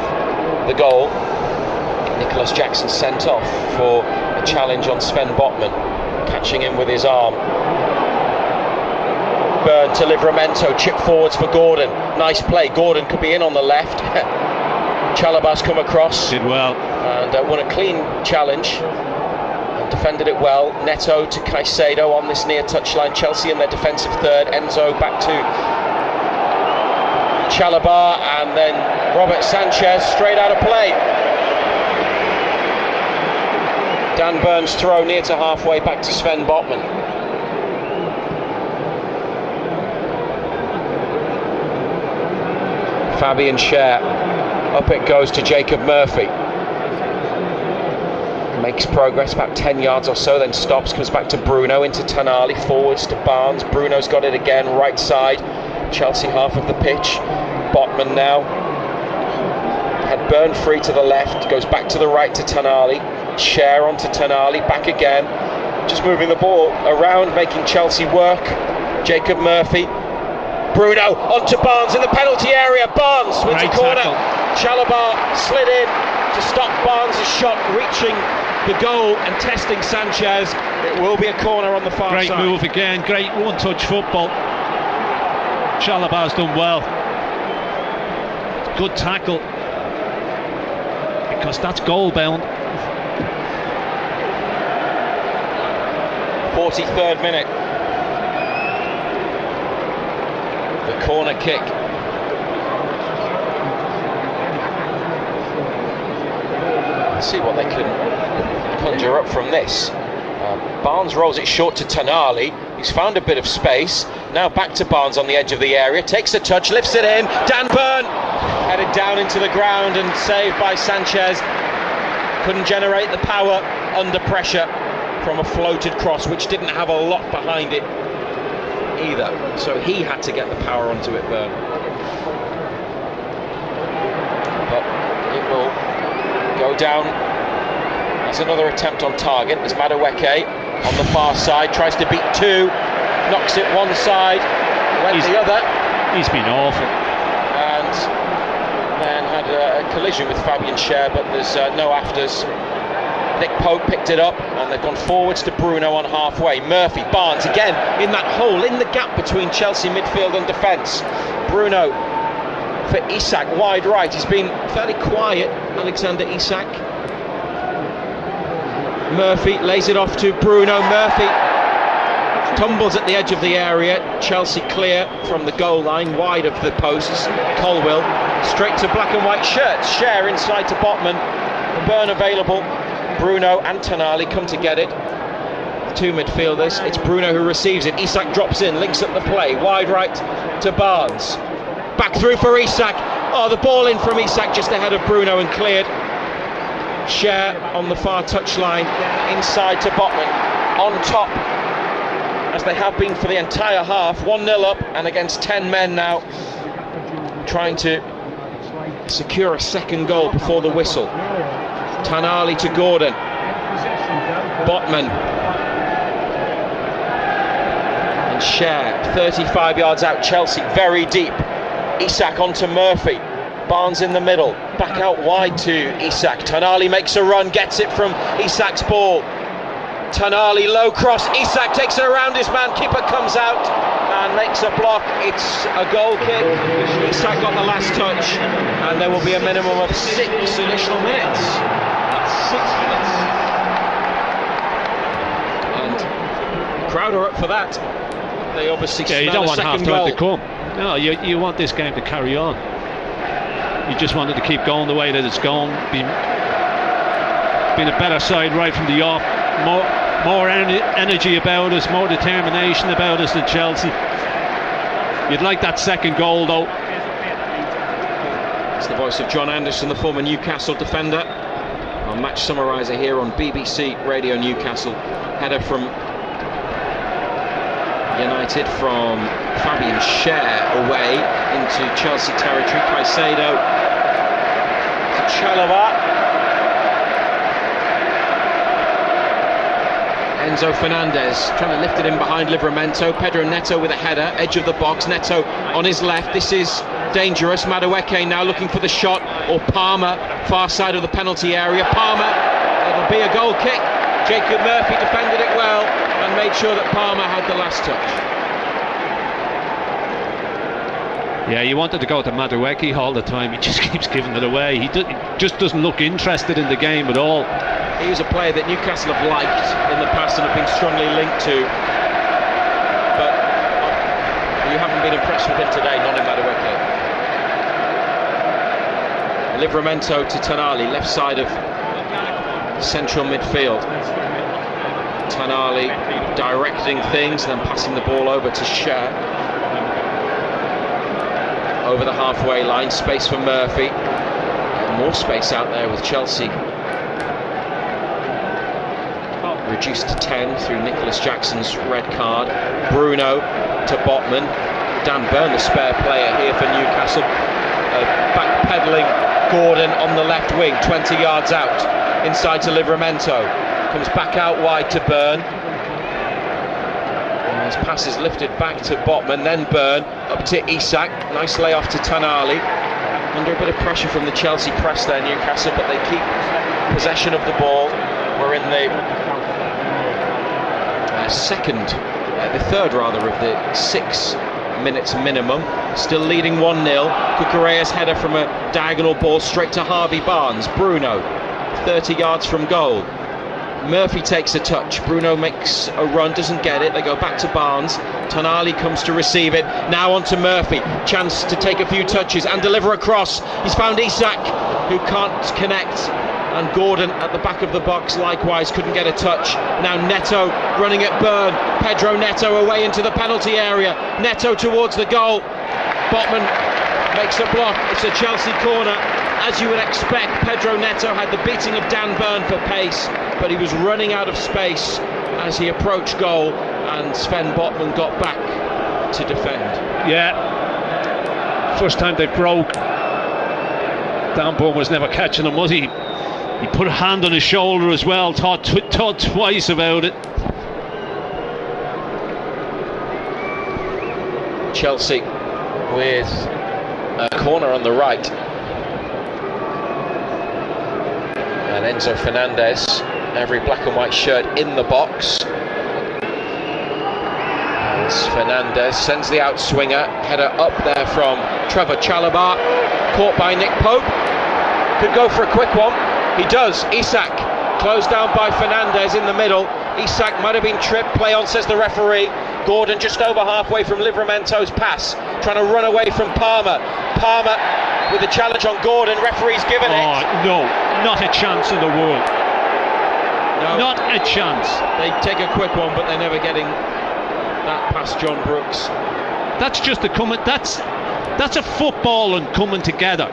the goal. Nicholas Jackson sent off for a challenge on Sven Botman, catching him with his arm. Burn to Livramento, chip forwards for Gordon. Nice play. Gordon could be in on the left. Chalobah's come across. Did well. And won a clean challenge. And defended it well. Neto to Caicedo on this near touchline. Chelsea in their defensive third. Enzo back to Chalobah, and then Robert Sanchez straight out of play. Dan Burns' throw near to halfway back to Sven Botman. Fabian Schär, up it goes to Jacob Murphy. Makes progress about 10 yards or so, then stops, comes back to Bruno, into Tonali, forwards to Barnes. Bruno's got it again, right side, Chelsea half of the pitch. Botman now had Burn free to the left, goes back to the right to Tonali. Schär onto Tonali, back again, just moving the ball around, making Chelsea work. Jacob Murphy, Bruno onto Barnes in the penalty area. Barnes wins a corner. Chalobah slid in to stop Barnes' shot, reaching the goal and testing Sanchez. It will be a corner on the far side. Great move again, great one-touch football. Chalobah's done well. Good tackle, because that's goal bound. 43rd minute. The corner kick. Let's see what they can conjure up from this. Barnes rolls it short to Tonali. He's found a bit of space. Now back to Barnes on the edge of the area. Takes a touch, lifts it in. Dan Burn headed down into the ground and saved by Sanchez. Couldn't generate the power under pressure from a floated cross, which didn't have a lot behind it either. So he had to get the power onto it, Burn. But it will go down as another attempt on target. There's Madueke on the far side, tries to beat two, knocks it one side, went the other. He's been awful. And then had a collision with Fabian Schär, but there's no afters. Nick Pope picked it up, and they've gone forwards to Bruno on halfway. Murphy, Barnes again in that hole, in the gap between Chelsea midfield and defence. Bruno for Isak, wide right. He's been fairly quiet, Alexander Isak. Murphy lays it off to Bruno. Murphy tumbles at the edge of the area. Chelsea clear from the goal line, wide of the posts. Colwill straight to black and white shirts. Schär inside to Botman. Burn available. Bruno and Tonali come to get it. Two midfielders. It's Bruno who receives it. Isak drops in, links up the play. Wide right to Barnes. Back through for Isak. Oh, the ball in from Isak just ahead of Bruno and cleared. Schär on the far touchline, inside to Botman. On top, as they have been for the entire half. 1-0 up and against 10 men now, trying to secure a second goal before the whistle. Tonali to Gordon. Botman. And Cher, 35 yards out, Chelsea very deep. Isak onto Murphy. Barnes in the middle, back out wide to Isak. Tonali makes a run, gets it from Isak's ball. Tonali, low cross, Isak takes it around his man, keeper comes out and makes a block. It's a goal kick. Isak got the last touch, and there will be a minimum of 6 additional minutes. That's 6 minutes. And the crowd are up for that. They obviously you don't want half time to come. No, you want this game to carry on. You just want it to keep going the way that it's going. Being a better side right from the off. More energy about us, more determination about us than Chelsea. You'd like that second goal though. It's the voice of John Anderson, the former Newcastle defender. Our match summariser here on BBC Radio Newcastle. Header from United from Fabian Cher away into Chelsea territory. Caicedo to Chalobah. Enzo Fernandez trying to lift it in behind Livramento. Pedro Neto with a header, edge of the box. Neto on his left. This is dangerous. Madueke now looking for the shot, or Palmer, far side of the penalty area. Palmer, it'll be a goal kick. Jacob Murphy defended it well and made sure that Palmer had the last touch. Yeah, you wanted to go to Madueke all the time. He just keeps giving it away. He just doesn't look interested in the game at all. He was a player that Newcastle have liked in the past and have been strongly linked to, but you haven't been impressed with him today, not in Madueke. Livramento to Tonali, left side of central midfield. Tonali directing things, then passing the ball over to Cher. Over the halfway line, space for Murphy. More space out there with Chelsea. Reduced to 10 through Nicholas Jackson's red card. Bruno to Botman. Dan Burn, the spare player here for Newcastle. Backpedaling Gordon on the left wing, 20 yards out. Inside to Livramento. Comes back out wide to Burn. And his pass is lifted back to Botman, then Burn up to Isak. Nice layoff to Tonali. Under a bit of pressure from the Chelsea press there, Newcastle, but they keep possession of the ball. We're in the third of the 6 minutes minimum. Still leading 1-0. Cucurella's header from a diagonal ball straight to Harvey Barnes. Bruno, 30 yards from goal. Murphy takes a touch. Bruno makes a run, doesn't get it. They go back to Barnes. Tonali comes to receive it. Now on to Murphy. Chance to take a few touches and deliver a cross. He's found Isak, who can't connect. And Gordon at the back of the box likewise couldn't get a touch. Now Neto running at Burn. Pedro Neto away into the penalty area. Neto towards the goal. Botman makes a block. It's a Chelsea corner. As you would expect, Pedro Neto had the beating of Dan Burn for pace, but he was running out of space as he approached goal, and Sven Botman got back to defend. Yeah, first time they broke. Dan Burn was never catching him, was he? He put a hand on his shoulder as well, thought twice about it. Chelsea with a corner on the right. And Enzo Fernandez, every black and white shirt in the box. As Fernandez sends the outswinger, header up there from Trevor Chalobah, caught by Nick Pope. Could go for a quick one. He does. Isak closed down by Fernandez in the middle. Isak might have been tripped. Play on, says the referee. Gordon just over halfway from Livramento's pass, trying to run away from Palmer. Palmer with a challenge on Gordon. Referee's given it. No, not a chance in the world. No, not a chance. They take a quick one, but they're never getting that past John Brooks. That's just a coming. That's a football and coming together.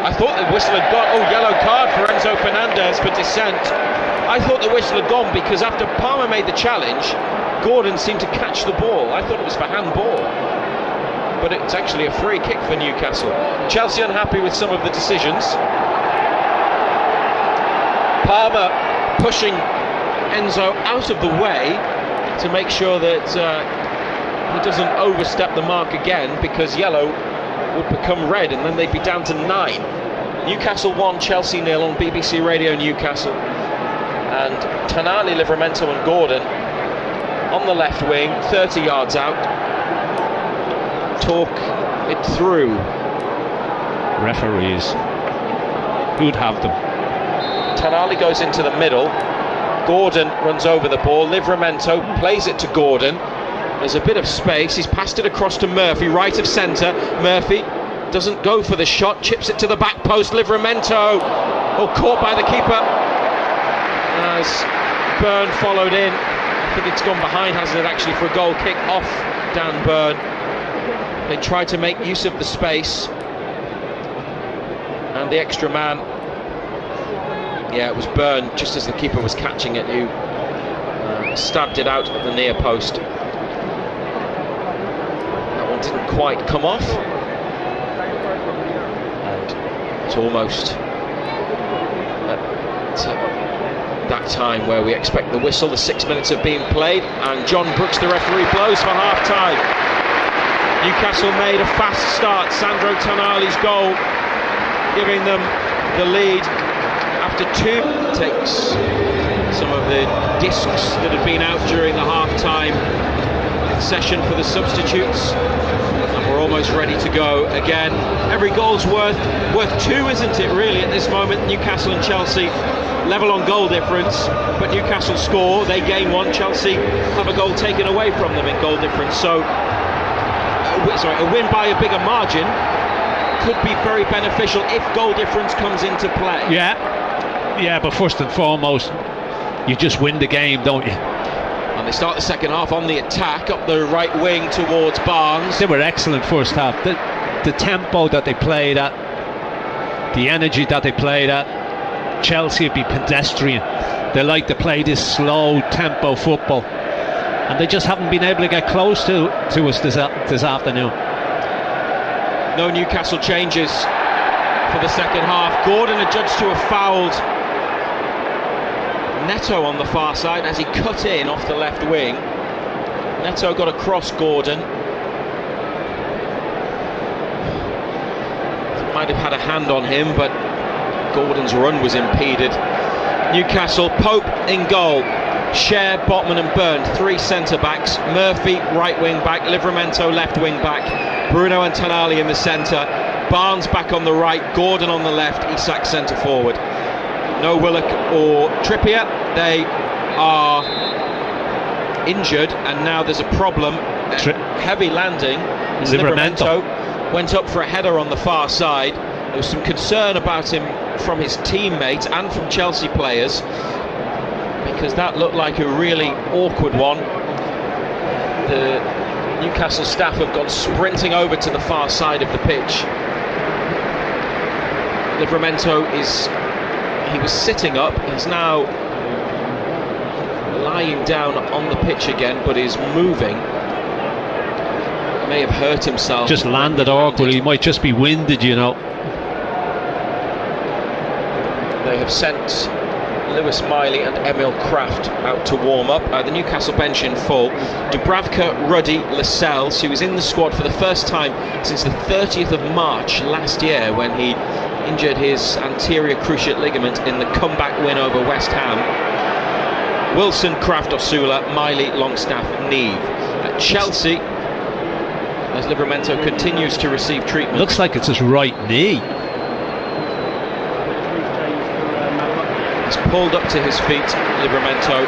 I thought the whistle had gone. Oh, yellow card for Enzo Fernandez for dissent. I thought the whistle had gone because after Palmer made the challenge, Gordon seemed to catch the ball. I thought it was for handball. but it's actually a free kick for Newcastle. Chelsea unhappy with some of the decisions. Palmer pushing Enzo out of the way to make sure that he doesn't overstep the mark again, because yellow would become red and then they'd be down to 9. Newcastle 1, Chelsea 0 on BBC Radio Newcastle. And Tonali, Livramento and Gordon on the left wing, 30 yards out. Talk it through. Referees, who'd have them? Tonali goes into the middle. Gordon runs over the ball. Livramento plays it to Gordon. There's a bit of space. He's passed it across to Murphy, right of centre. Murphy doesn't go for the shot, chips it to the back post. Livramento, caught by the keeper as Byrne followed in. I think it's gone behind, hasn't it, actually, for a goal kick off Dan Byrne. They tried to make use of the space, and the extra man, yeah, it was Byrne, just as the keeper was catching it, who stabbed it out at the near post. That one didn't quite come off, and it's almost at that time where we expect the whistle. The 6 minutes have been played, and John Brooks, the referee, blows for half-time. Newcastle made a fast start. Sandro Tonali's goal giving them the lead after 2. Takes some of the discs that had been out during the half-time session for the substitutes, and we're almost ready to go again. Every goal's worth 2, isn't it, really, at this moment? Newcastle and Chelsea level on goal difference, but Newcastle score, they gain 1. Chelsea have a goal taken away from them in goal difference, so a win by a bigger margin could be very beneficial if goal difference comes into play. Yeah, but first and foremost, you just win the game, don't you? And they start the second half on the attack up the right wing towards Barnes. They were excellent first half. The tempo that they played at, the energy that they played at, Chelsea would be pedestrian. They like to play this slow tempo football, and they just haven't been able to get close to us this afternoon. No Newcastle changes for the second half. Gordon adjudged to have fouled Neto on the far side as he cut in off the left wing. Neto got across Gordon. Might have had a hand on him, but Gordon's run was impeded. Newcastle, Pope in goal. Cher, Botman and Byrne, 3 centre-backs. Murphy, right wing-back. Livramento, left wing-back. Bruno and Tonali in the centre. Barnes back on the right. Gordon on the left. Isak centre-forward. No Willock or Trippier. They are injured, and now there's a problem. Heavy landing. Livramento went up for a header on the far side. There was some concern about him from his teammates and from Chelsea players, because that looked like a really awkward one. The Newcastle staff have gone sprinting over to the far side of the pitch. Livramento he was sitting up, he's now lying down on the pitch again, but is moving. He may have hurt himself. Just landed awkwardly, he might just be winded, you know. They have sent Lewis Miley and Emil Kraft out to warm up. The Newcastle bench in full. Dubravka, Ruddy, Lascelles, who was in the squad for the first time since the 30th of March last year, when he injured his anterior cruciate ligament in the comeback win over West Ham. Wilson, Kraft, Osula, Miley, Longstaff, Neve. At Chelsea, as Livramento continues to receive treatment. Looks like it's his right knee. Pulled up to his feet, Livramento.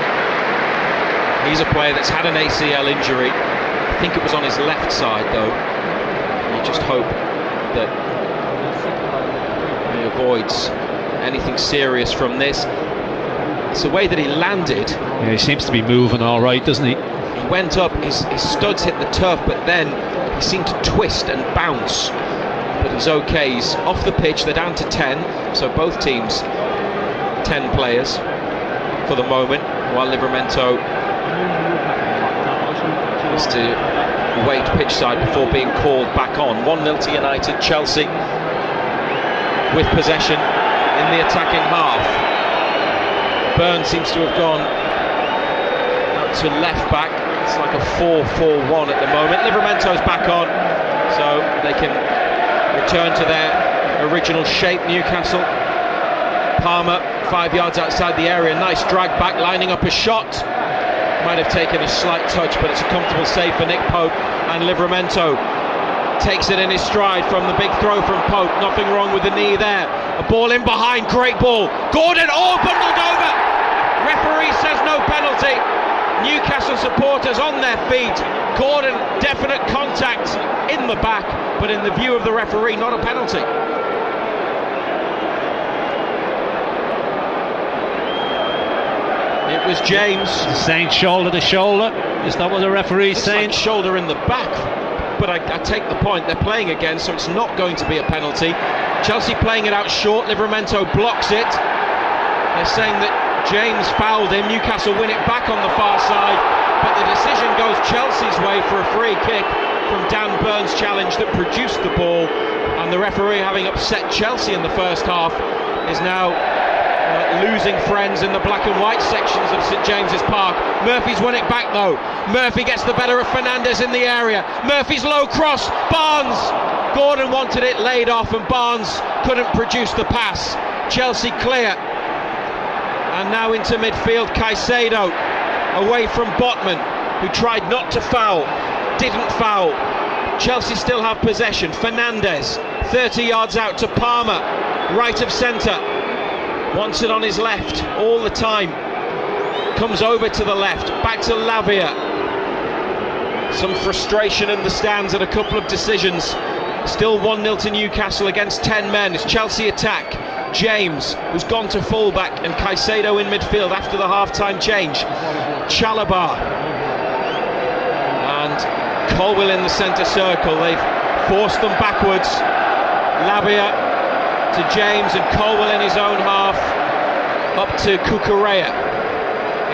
He's a player that's had an ACL injury. I think it was on his left side, though. You just hope that he avoids anything serious from this. It's the way that he landed. Yeah, he seems to be moving all right, doesn't he? He went up, his studs hit the turf, but then he seemed to twist and bounce. But he's okay, he's off the pitch, they're down to 10, so both teams 10 players for the moment, while Livramento has to wait pitch side before being called back on. 1-0 to United. Chelsea with possession in the attacking half. Burn seems to have gone out to left back. It's like a 4-4-1 at the moment. Livramento's back on, so they can return to their original shape. Newcastle. Palmer 5 yards outside the area. Nice drag back, lining up a shot. Might have taken a slight touch, but it's a comfortable save for Nick Pope. And Livramento takes it in his stride from the big throw from Pope. Nothing wrong with the knee there. A ball in behind, great ball. Gordon, all bundled over. Referee says no penalty. Newcastle supporters on their feet. Gordon, definite contact in the back, but in the view of the referee, not a penalty. It was James saying shoulder to shoulder. Is that what the referee's saying? Like shoulder in the back, but I take the point. They're playing again, so it's not going to be a penalty. Chelsea playing it out short. Livramento blocks it. They're saying that James fouled him. Newcastle win it back on the far side, but the decision goes Chelsea's way for a free kick from Dan Burn's challenge that produced the ball, and the referee, having upset Chelsea in the first half, is now losing friends in the black and white sections of St James's Park. Murphy's won it back though. Murphy gets the better of Fernandes in the area. Murphy's low cross. Barnes. Gordon wanted it laid off and Barnes couldn't produce the pass. Chelsea clear. And now into midfield, Caicedo away from Botman, who tried not to foul, didn't foul. Chelsea still have possession. Fernandes 30 yards out to Palmer, right of centre. Wants it on his left all the time. Comes over to the left, back to Lavia. Some frustration in the stands at a couple of decisions. Still 1-0 to Newcastle against 10 men. It's Chelsea attack. James, who's gone to fullback, and Caicedo in midfield after the half-time change. Chalobah and Colwill in the centre circle. They've forced them backwards. Lavia to James and Colwill in his own half, up to Cucurella,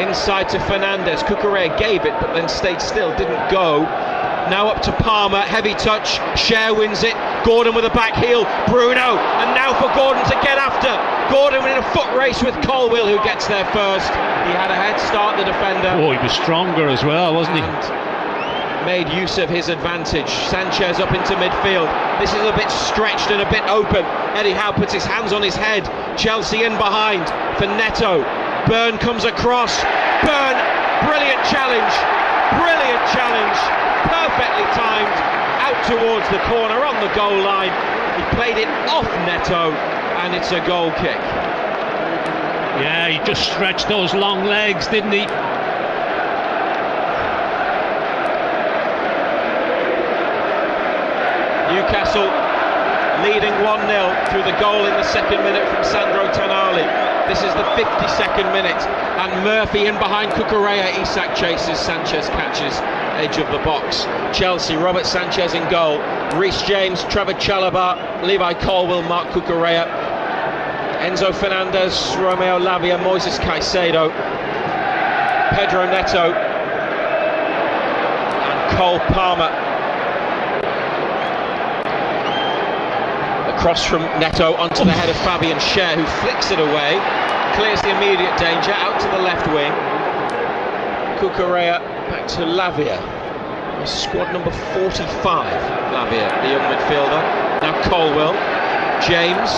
inside to Fernandes. Cucurella gave it but then stayed still, didn't go. Now up to Palmer, heavy touch, Cher wins it, Gordon with a back heel, Bruno, and now for Gordon to get after. Gordon in a foot race with Colwill, who gets there first. He had a head start, the defender. Oh, he was stronger as well, wasn't he? Made use of his advantage. Sanchez up into midfield. This is a bit stretched and a bit open. Eddie Howe puts his hands on his head. Chelsea in behind for Neto. Burn comes across. Burn, brilliant challenge. Brilliant challenge. Perfectly timed. Out towards the corner on the goal line. He played it off Neto and it's a goal kick. Yeah, he just stretched those long legs, didn't he? Newcastle leading 1-0 through the goal in the second minute from Sandro Tonali. This is the 52nd minute, and Murphy in behind Cucurella. Isak chases, Sanchez catches, edge of the box. Chelsea, Robert Sanchez in goal. Reece James, Trevor Chalobah, Levi Colwill, Mark Cucurella, Enzo Fernandez, Romeo Lavia, Moises Caicedo, Pedro Neto, and Cole Palmer. Cross from Neto onto the head of Fabian Cher, who flicks it away, clears the immediate danger, out to the left wing. Cucurella back to Lavia. Squad number 45, Lavia, the young midfielder. Now Colwill, James.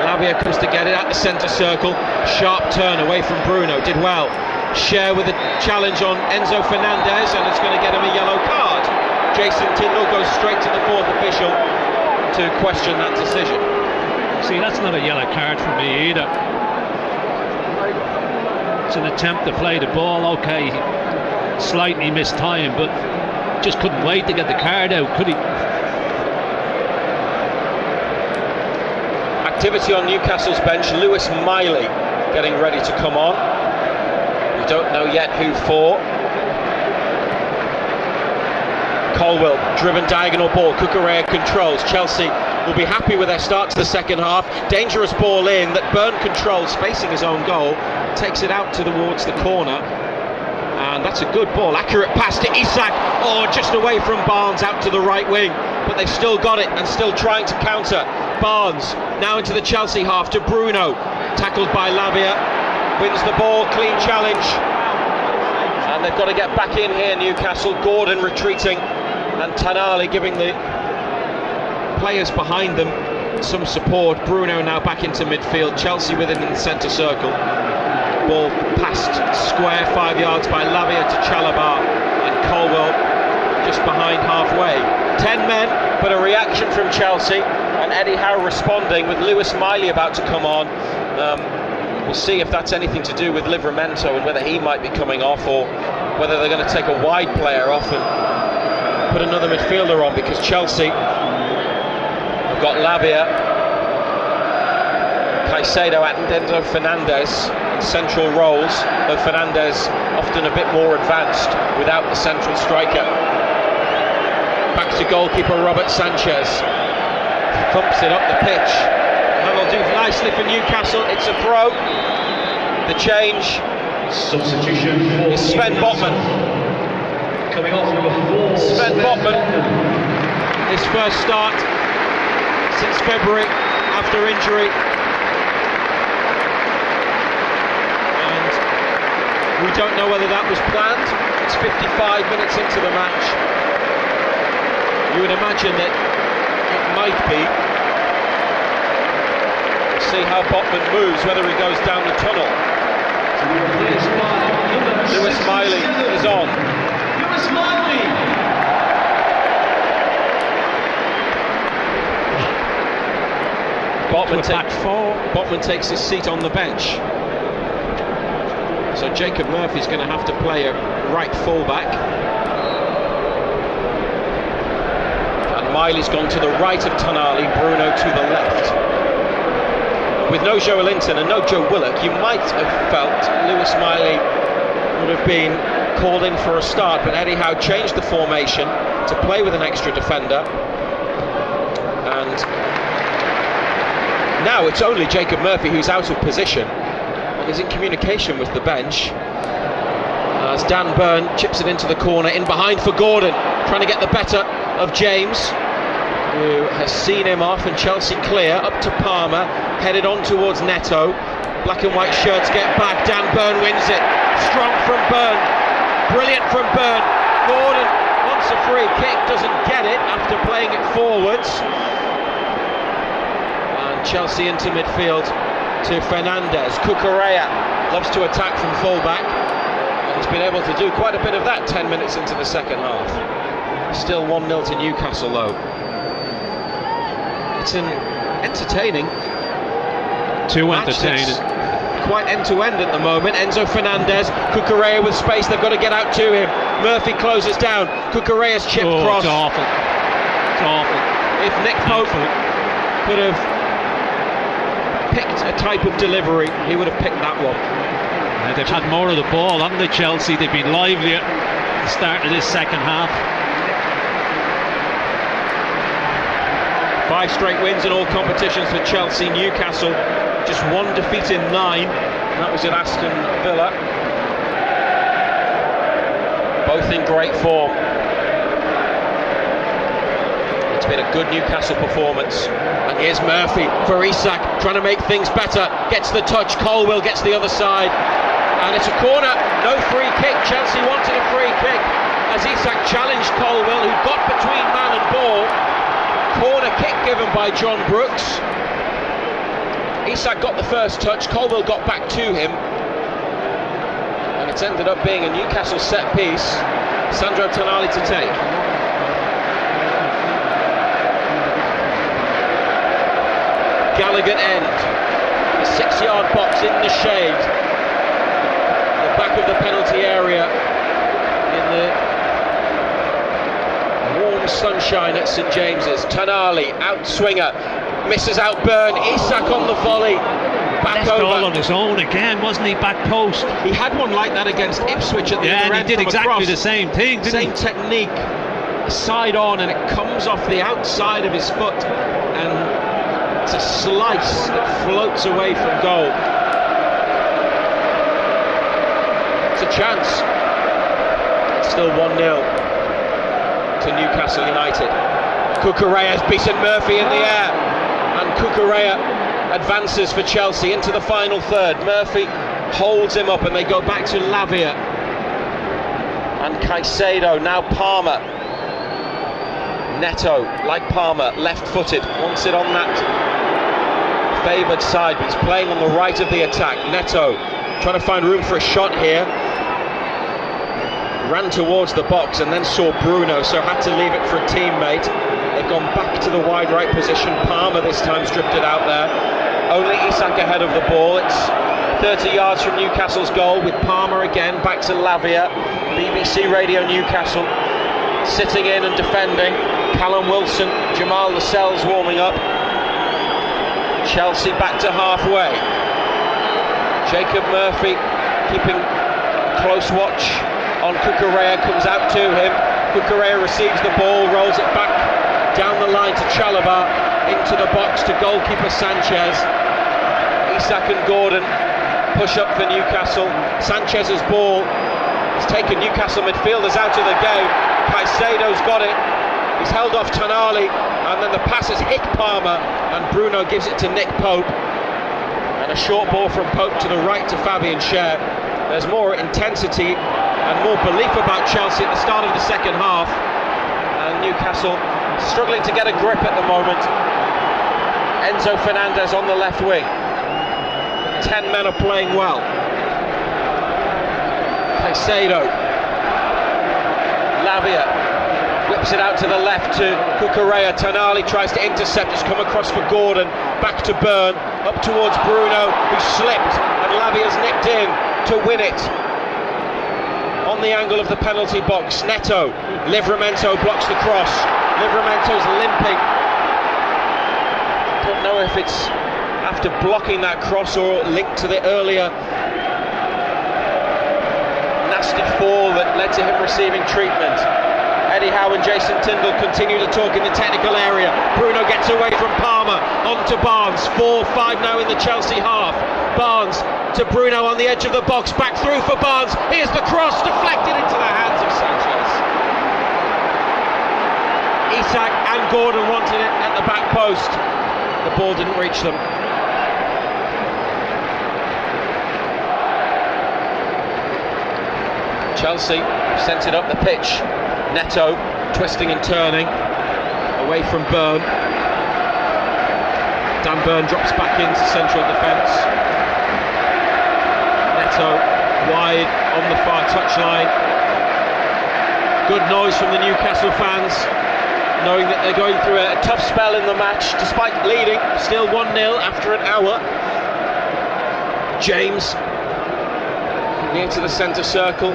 Lavia comes to get it at the centre circle. Sharp turn away from Bruno, did well. Cher with a challenge on Enzo Fernandez, and it's going to get him a yellow card. Jason Tindall goes straight to the fourth official to question that decision. See, that's not a yellow card for me either. It's an attempt to play the ball, okay, slightly missed time, but just couldn't wait to get the card out, could he? Activity on Newcastle's bench. Lewis Miley getting ready to come on. We don't know yet who for. Colwill, driven diagonal ball, Cucurella controls. Chelsea will be happy with their start to the second half. Dangerous ball in that Burn controls, facing his own goal, takes it out towards the corner, and And that's a good ball, accurate pass to Isak. Oh, just away from Barnes, out to the right wing. But they've still got it and still trying to counter. Barnes now into the Chelsea half to Bruno, tackled by Lavia, wins the ball, clean challenge. And they've got to get back in here, Newcastle. Gordon retreating and Tonali giving the players behind them some support. Bruno now back into midfield, Chelsea within the centre circle. Ball passed square 5 yards by Lavia to Chalobah, and Colwell just behind halfway. 10 men, but a reaction from Chelsea, and Eddie Howe responding with Lewis Miley about to come on. We'll see if that's anything to do with Livramento and whether he might be coming off, or whether they're going to take a wide player off and put another midfielder on, because Chelsea have got Lavia, Caicedo and Enzo Fernandez in central roles, though Fernandez often a bit more advanced without the central striker. Back to goalkeeper Robert Sanchez, thumps it up the pitch. That'll do nicely for Newcastle. It's a throw. The change Substitution is Sven Botman. coming off number 4. Sven Botman, his first start since February after injury. And we don't know whether that was planned. It's 55 minutes into the match. You would imagine that it might be. We'll see how Botman moves, whether he goes down the tunnel. Lewis Miley is on. Lewis Miley. Botman takes his seat on the bench. So Jacob Murphy's going to have to play a right fullback. And Miley's gone to the right of Tonali, Bruno to the left. With no Joe Linton and no Joe Willock, you might have felt Lewis Miley would have been called in for a start, but Eddie Howe changed the formation to play with an extra defender. And now it's only Jacob Murphy who's out of position. He's in communication with the bench as Dan Burn chips it into the corner, in behind for Gordon, trying to get the better of James, who has seen him off, and Chelsea clear up to Palmer, headed on towards Neto. Black and white shirts get back. Dan Burn wins it. Strong from Burn, brilliant from Burn. Gordon wants a free kick, doesn't get it after playing it forwards. And Chelsea into midfield to Fernandez. Cucurella loves to attack from fullback, and he's been able to do quite a bit of that 10 minutes into the second half. Still 1-0 to Newcastle though. It's an entertaining quite end-to-end at the moment. Enzo Fernandez, Cucurella with space, they've got to get out to him. Murphy closes down, Cucurella's chip cross. It's awful. It's awful. If Nick Pope could have picked a type of delivery, he would have picked that one. Yeah, they've had more of the ball, haven't they, Chelsea? They've been livelier at the start of this second half. 5 straight wins in all competitions for Chelsea. Newcastle just 1 defeat in 9, and that was at Aston Villa. Both in great form. It's been a good Newcastle performance. And here's Murphy for Isak, trying to make things better. Gets the touch, Colwell gets the other side. And it's a corner, no free kick. Chelsea wanted a free kick as Isak challenged Colwell, who got between man and ball. Corner kick given by John Brooks. Isak got the first touch, Colwell got back to him, and it's ended up being a Newcastle set piece. Sandro Tonali to take. Gallagher end, a 6-yard box in the shade, the back of the penalty area, in the warm sunshine at St James's. Tonali, out swinger, misses out Burn. Isak on the volley, back over. Goal on his own again, wasn't he? Back post. He had one like that against Ipswich at the other end. Yeah, and he did exactly the same thing, didn't he? Same technique, side on, and it comes off the outside of his foot, and it's a slice that floats away from goal. It's a chance. Still 1-0 to Newcastle United. Cucurella's beaten Murphy in the air, and Cucurella advances for Chelsea into the final third. Murphy holds him up and they go back to Lavia and Caicedo. Now Palmer. Neto, like Palmer, left-footed, wants it on that favoured side, but he's playing on the right of the attack. Neto trying to find room for a shot here. Ran towards the box and then saw Bruno, so had to leave it for a teammate. They've gone back to the wide right position. Palmer this time's drifted out there. Only Isak ahead of the ball. It's 30 yards from Newcastle's goal, with Palmer again back to Lavia. BBC Radio Newcastle sitting in and defending. Callum Wilson, Jamal Lascelles warming up. Chelsea back to halfway. Jacob Murphy keeping close watch on Cucurella, comes out to him. Cucurella receives the ball, rolls it back down the line to Chalobah, into the box to goalkeeper Sanchez. Isak and Gordon push up for Newcastle. Sanchez's ball has taken Newcastle midfielders out of the game. Caicedo's got it. He's held off Tonali, and then the pass has hit Palmer, and Bruno gives it to Nick Pope. And a short ball from Pope to the right to Fabian Schär. There's more intensity and more belief about Chelsea at the start of the second half, and Newcastle struggling to get a grip at the moment. Enzo Fernandez on the left wing. 10 men are playing well. Caicedo. Lavia whips it out to the left to Cucurella. Tonali tries to intercept. It's come across for Gordon. Back to Byrne. Up towards Bruno, who slipped, and Lavia's nicked in to win it. On the angle of the penalty box, Neto. Livramento blocks the cross. Livramento's limping. Don't know if it's after blocking that cross or linked to the earlier nasty fall that led to him receiving treatment. Eddie Howe and Jason Tindall continue to talk in the technical area. Bruno gets away from Palmer, on to Barnes. 4-5 now in the Chelsea half. Barnes to Bruno on the edge of the box, back through for Barnes. Here's the cross, deflected into the hands of Sanchez. Isak and Gordon wanted it at the back post. The ball didn't reach them. Chelsea sent it up the pitch. Neto twisting and turning away from Byrne. Dan Byrne drops back into central defence. Neto wide on the far touchline. Good noise from the Newcastle fans, knowing that they're going through a tough spell in the match despite leading. Still 1-0 after an hour. James near to the centre circle.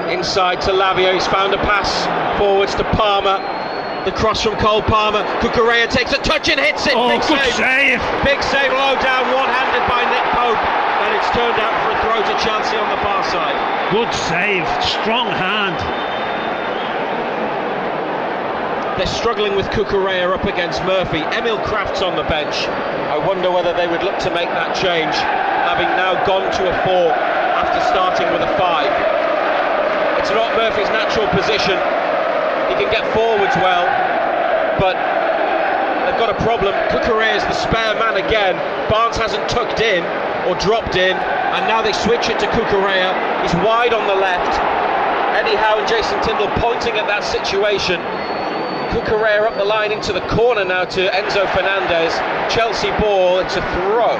Inside to Lavia, he's found a pass forwards to Palmer. The cross from Cole Palmer. Cucurella takes a touch and hits it. Oh, big good save. Big save, low down, one-handed by Nick Pope, and it's turned out for a throw to Chelsea on the far side. Good save, strong hand. They're struggling with Cucurella up against Murphy. Emil Kraft's on the bench. I wonder whether they would look to make that change, having now gone to a 4 after starting with a 5. It's not Murphy's natural position. He can get forwards well, but they've got a problem. Cucurella is the spare man again. Barnes hasn't tucked in or dropped in, and now they switch it to Cucurella. He's wide on the left. Eddie Howe and Jason Tindall pointing at that situation. Cucurella up the line into the corner now to Enzo Fernandez. Chelsea ball, it's a throw.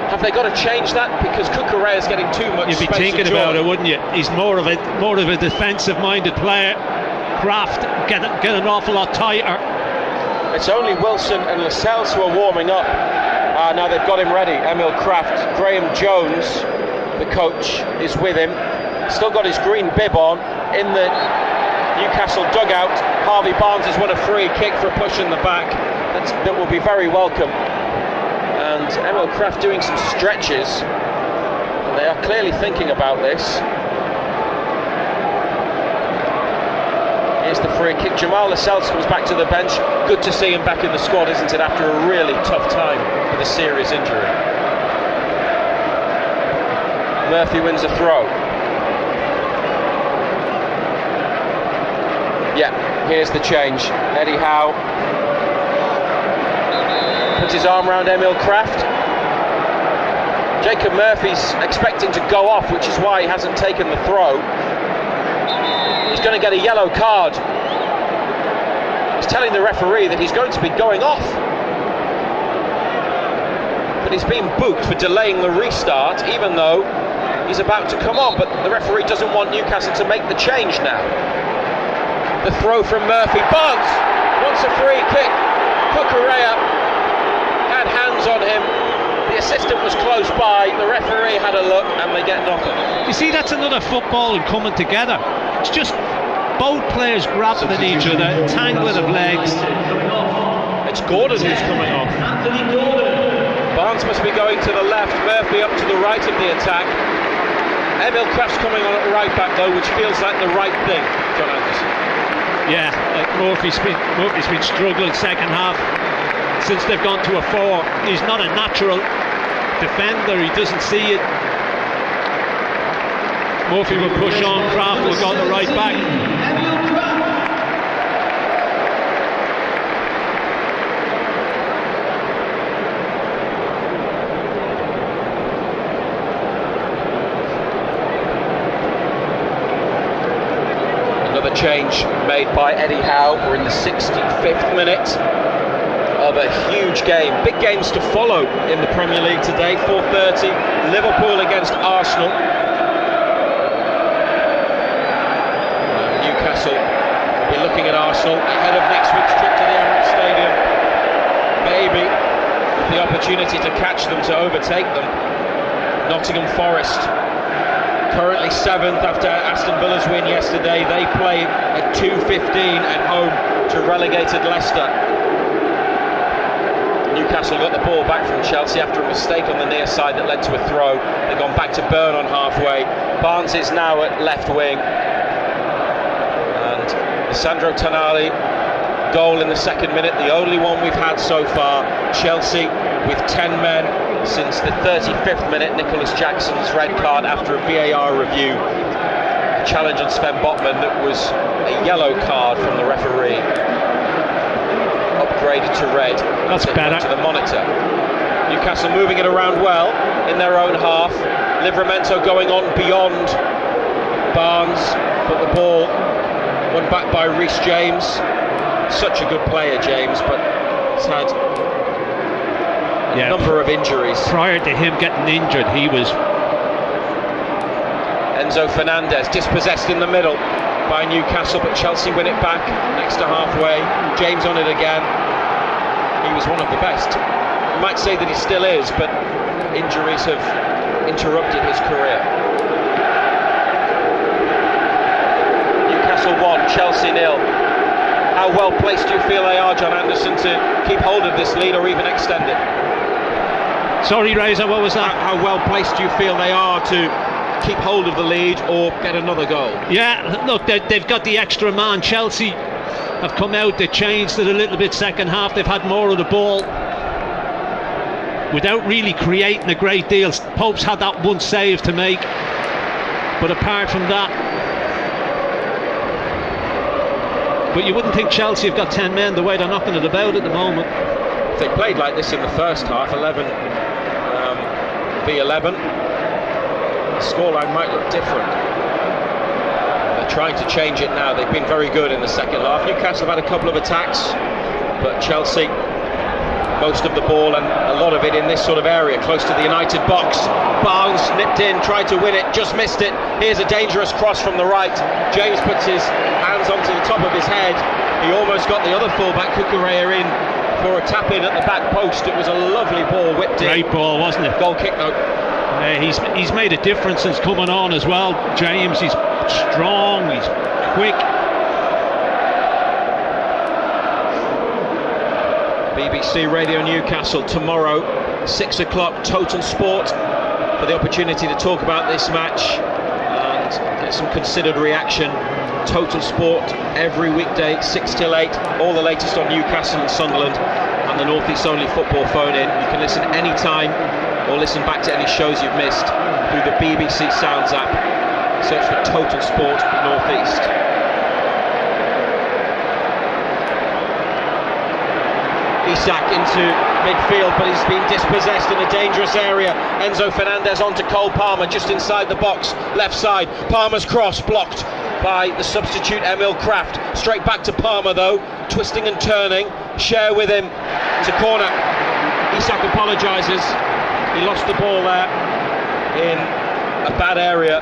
Have they got to change that? Because Cucurella is getting too much space. You'd be thinking about it, wouldn't you? He's more of a defensive-minded player. Kraft get an awful lot tighter. It's only Wilson and Lascelles who are warming up. Now they've got him ready. Emil Kraft. Graham Jones, the coach, is with him. Still got his green bib on. In the Newcastle dugout, Harvey Barnes has won a free kick for a push in the back. That will be very welcome. And Emil Kraft doing some stretches. They are clearly thinking about this. Here's the free kick. Jamal Lascelles comes back to the bench. Good to see him back in the squad, isn't it, after a really tough time with a serious injury. Murphy wins a throw. Yeah, here's the change. Eddie Howe puts his arm around Emil Kraft. Jacob Murphy's expecting to go off, which is why he hasn't taken the throw. He's going to get a yellow card. He's telling the referee that he's going to be going off. But he's been booked for delaying the restart, even though he's about to come on. But the referee doesn't want Newcastle to make the change now. The throw from Murphy. Barnes wants a free kick. Cucurella had hands on him. The assistant was close by. The referee had a look, and they get nothing. You see, that's another football and coming together. It's just both players grabbing at each other, tangling of legs. It's Gordon who's coming off. Barnes must be going to the left, Murphy up to the right of the attack. Emil Kraft's coming on at right back though, which feels like the right thing, John Anderson. Yeah, Murphy's been struggling second half since they've gone to a 4. He's not a natural defender, he doesn't see it. Murphy will push on, Kraft will go to right back. Another change made by Eddie Howe. We're in the 65th minute of a huge game. Big games to follow in the Premier League today. 4:30, Liverpool against Arsenal. Newcastle will be looking at Arsenal ahead of next week's trip to the Emirates Stadium. Maybe with the opportunity to catch them, to overtake them. Nottingham Forest, currently 7th after Aston Villa's win yesterday. They play at 2:15 at home to relegated Leicester. Newcastle got the ball back from Chelsea after a mistake on the near side that led to a throw. They've gone back to Burn on halfway. Barnes is now at left wing. And Sandro Tonali goal in the second minute, the only one we've had so far. Chelsea with 10 men since the 35th minute. Nicholas Jackson's red card after a VAR review. A challenge on Sven Botman that was a yellow card from the referee. Upgraded to red. That's better. To the monitor. Newcastle moving it around well in their own half. Livramento going on beyond Barnes, but the ball won back by Reece James. Such a good player, James, but he's had a number of injuries. Prior to him getting injured, he was... Enzo Fernandez dispossessed in the middle by Newcastle, but Chelsea win it back next to halfway. James on it again. He was one of the best. You might say that he still is, but injuries have interrupted his career. Newcastle 1, Chelsea 0. How well placed do you feel they are, John Anderson, to keep hold of this lead or even extend it? Sorry, Razor, what was that? How well placed do you feel they are to keep hold of the lead or get another goal? Yeah, look, they've got the extra man. Chelsea have come out, they changed it a little bit second half. They've had more of the ball without really creating a great deal. Pope's had that one save to make, but apart from that, but you wouldn't think Chelsea have got 10 men the way they're knocking it about at the moment. If they played like this in the first half, 11 v 11, the scoreline might look different. They're trying to change it now. They've been very good in the second half. Newcastle have had a couple of attacks, but Chelsea most of the ball, and a lot of it in this sort of area close to the United box. Barnes nipped in, tried to win it, just missed it. Here's a dangerous cross from the right. James puts his hands onto the top of his head. He almost got the other fullback Cucurella in for a tap in at the back post. It was a lovely ball whipped in. Great ball, wasn't it? Goal kick though. He's made a difference since coming on as well. James, he's strong, he's quick. BBC Radio Newcastle tomorrow, 6 o'clock, Total Sport, for the opportunity to talk about this match and get some considered reaction. Total Sport every weekday, 6 till 8, all the latest on Newcastle and Sunderland, and the North East only football phone in. You can listen anytime or listen back to any shows you've missed through the BBC Sounds app. Search for Total Sport North East. Isak into midfield, but he's been dispossessed in a dangerous area. Enzo Fernandez onto Cole Palmer, just inside the box, left side. Palmer's cross blocked by the substitute Emil Kraft. Straight back to Palmer though, twisting and turning. Share with him. It's a corner. Isak apologises. He lost the ball there in a bad area,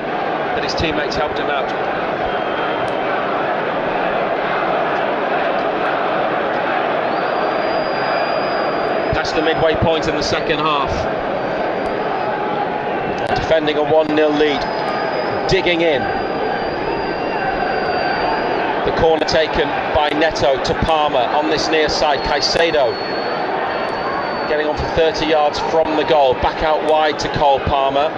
but his teammates helped him out. Past the midway point in the second half. Defending a 1-0 lead. Digging in. The corner taken by Neto to Palmer on this near side. Caicedo getting on for 30 yards from the goal. Back out wide to Cole Palmer.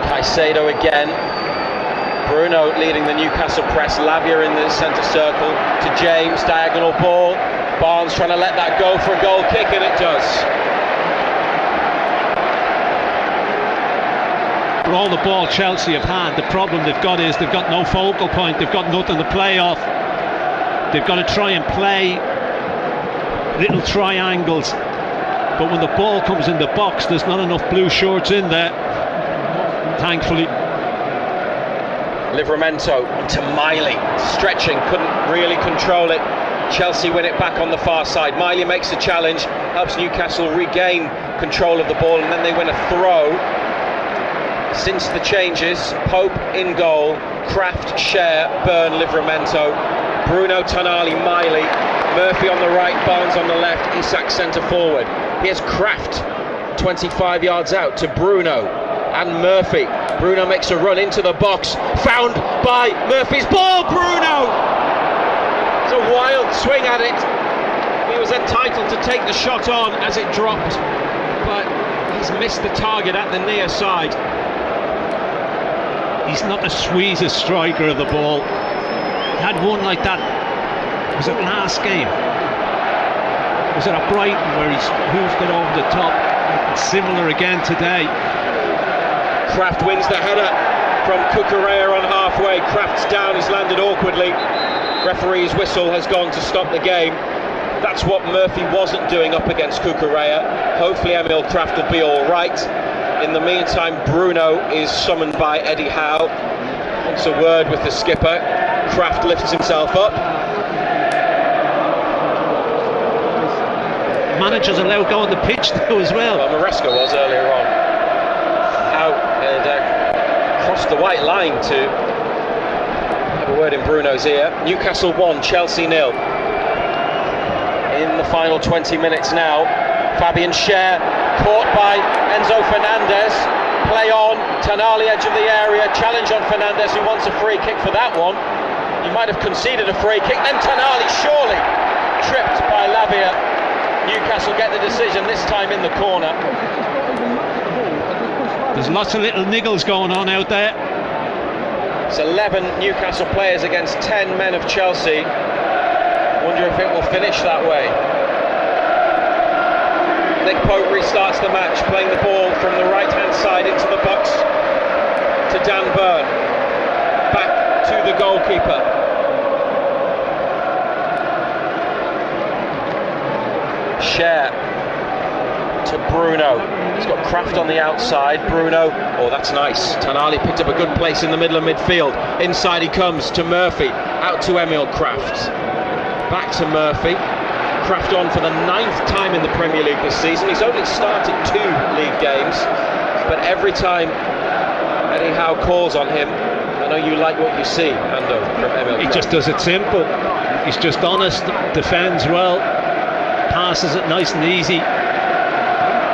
Caicedo again. Bruno leading the Newcastle press. Lavia in the centre circle to James. Diagonal ball. Barnes trying to let that go for a goal kick, and it does. For all the ball Chelsea have had, the problem they've got is they've got no focal point, they've got nothing to play off. They've got to try and play little triangles, but when the ball comes in the box, there's not enough blue shorts in there, thankfully. Livramento to Miley, stretching, couldn't really control it. Chelsea win it back on the far side. Miley makes the challenge, helps Newcastle regain control of the ball, and then they win a throw. Since the changes, Pope in goal, Kraft, Share, Byrne, Livramento, Bruno, Tonali, Miley, Murphy on the right, Barnes on the left, Isak centre forward. Here's Kraft, 25 yards out to Bruno and Murphy. Bruno makes a run into the box, found by Murphy's ball. Bruno! It's a wild swing at it. He was entitled to take the shot on as it dropped, but he's missed the target at the near side. He's not the sweetest striker of the ball. He had one like that, was it last game? Was it at Brighton where he's hoofed it over the top? It's similar again today. Kraft wins the header from Cucurella on halfway. Kraft's down, he's landed awkwardly. Referee's whistle has gone to stop the game. That's what Murphy wasn't doing up against Cucurella. Hopefully Emil Kraft will be all right. In the meantime, Bruno is summoned by Eddie Howe. Wants a word with the skipper. Kraft lifts himself up. Managers allowed to go on the pitch though as well. Well, Maresca was earlier on. Howe had crossed the white line to have a word in Bruno's ear. Newcastle 1, Chelsea 0. In the final 20 minutes now, Fabian Schär caught by Enzo Fernandez. Play on, Tonali edge of the area, challenge on Fernandez, who wants a free kick for that one. He might have conceded a free kick, then Tonali surely tripped by Lavia. Newcastle get the decision, this time in the corner. There's lots of little niggles going on out there. It's 11 Newcastle players against 10 men of Chelsea. Wonder if it will finish that way. Nick Pope restarts the match, playing the ball from the right hand side into the box to Dan Byrne. Back to the goalkeeper. Share to Bruno. He's got Kraft on the outside. Bruno, oh that's nice. Tonali picked up a good place in the middle of midfield. Inside he comes to Murphy. Out to Emil Kraft. Back to Murphy. Kraft on for the 9th time in the Premier League this season. He's only started 2 league games, but every time Eddie Howe calls on him, I know you like what you see, Ando, from Emil Kraft. He just does it simple. He's just honest, defends well, passes it nice and easy.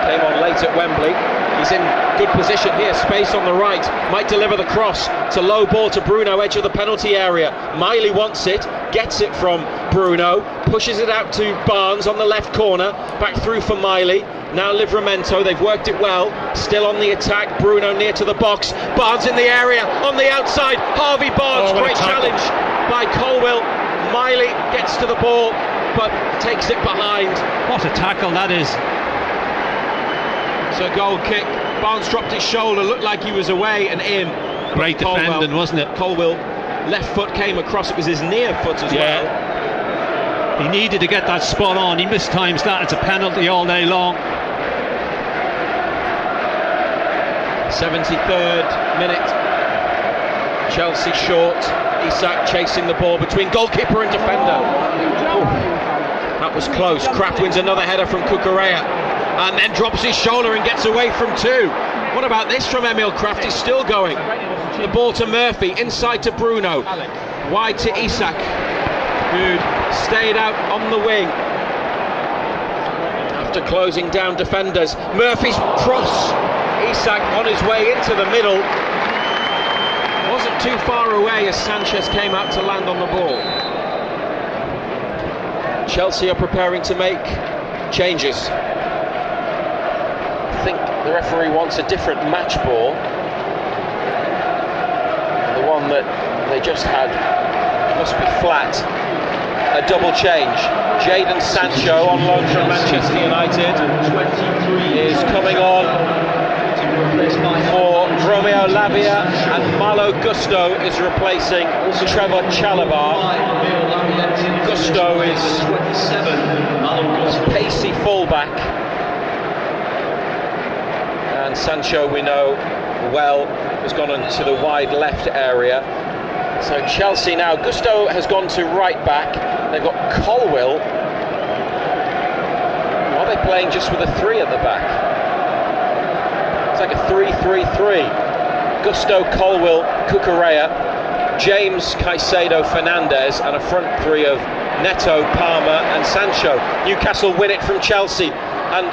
Came on late at Wembley. He's in good position here, space on the right, might deliver the cross. It's a low ball to Bruno, edge of the penalty area. Miley wants it, gets it from Bruno, pushes it out to Barnes on the left corner, back through for Miley. Now Livramento, they've worked it well, still on the attack. Bruno near to the box, Barnes in the area, on the outside, Harvey Barnes, great challenge by Colwill. Miley gets to the ball, but takes it behind. What a tackle that is. It's a goal kick. Barnes dropped his shoulder, looked like he was away and in. Great defending, wasn't it? Colwill, left foot came across, it was his near foot as well. He needed to get that spot on. He mistimes that. It's a penalty all day long. 73rd minute. Chelsea short. Isak chasing the ball between goalkeeper and defender. That was close. Kraft wins another header from Cucurella and then drops his shoulder and gets away from two. What about this from Emil Kraft? He's still going. The ball to Murphy, inside to Bruno, wide to Isak, who'd stayed out on the wing after closing down defenders. Murphy's cross. Isak on his way into the middle. Wasn't too far away as Sanchez came out to land on the ball. Chelsea are preparing to make changes. I think the referee wants a different match ball. The one that they just had must be flat. A double change. Jadon Sancho on loan from Manchester United is coming on for Romeo Lavia, and Malo Gusto is replacing Trevor Chalobah. Gusto is a pacey fullback, and Sancho, we know well, has gone into the wide left area. So Chelsea now, Gusto has gone to right back. They've got Colwill. Are they playing just with a 3 at the back? It's like a 3-3-3. Gusto, Colwill, Cucurella, James, Caicedo, Fernandes, and a front three of Neto, Palmer and Sancho. Newcastle win it from Chelsea, and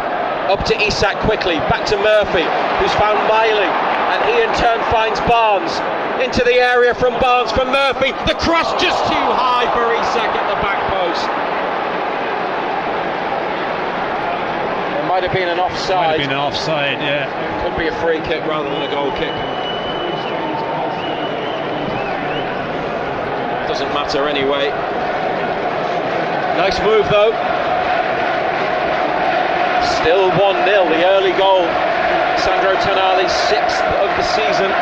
up to Isak quickly, back to Murphy, who's found Miley, and he in turn finds Barnes. Into the area from Barnes for Murphy. The cross just too high for Isak at the back post. There might have been an offside. Might have been an offside, yeah. Could be a free kick rather than a goal kick. Doesn't matter anyway. Nice move though. Still 1-0, the early goal. Sandro Tonali's 6th of the season.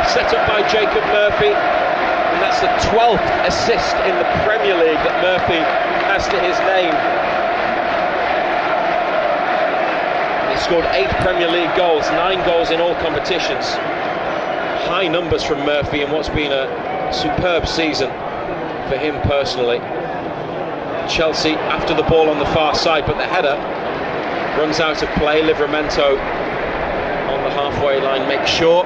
Set up by Jacob Murphy, and that's the 12th assist in the Premier League that Murphy has to his name. He scored 8 Premier League goals, 9 goals in all competitions. High numbers from Murphy in what's been a superb season for him personally. Chelsea after the ball on the far side, but the header runs out of play. Livramento on the halfway line makes sure.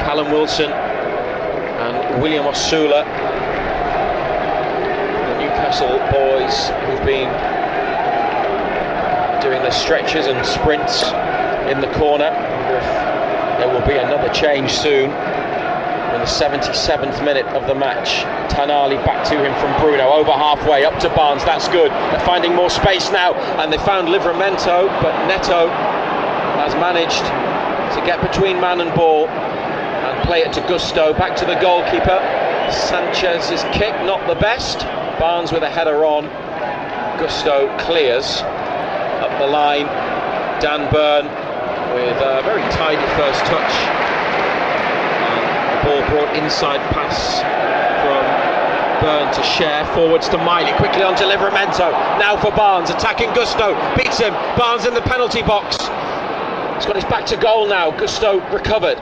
Callum Wilson and William Osula, the Newcastle boys who've been doing the stretches and sprints in the corner. There will be another change soon in the 77th minute of the match. Tonali back to him from Bruno, over halfway, up to Barnes, that's good. They're finding more space now, and they found Livramento, but Neto has managed to get between man and ball and play it to Gusto, back to the goalkeeper. Sanchez's kick, not the best. Barnes with a header on. Gusto clears up the line. Dan Burn with a very tidy first touch. And the ball brought inside pass from Burn to Share, forwards to Miley, quickly on to Livramento. Now for Barnes, attacking Gusto, beats him. Barnes in the penalty box. He's got his back to goal now. Gusto recovered.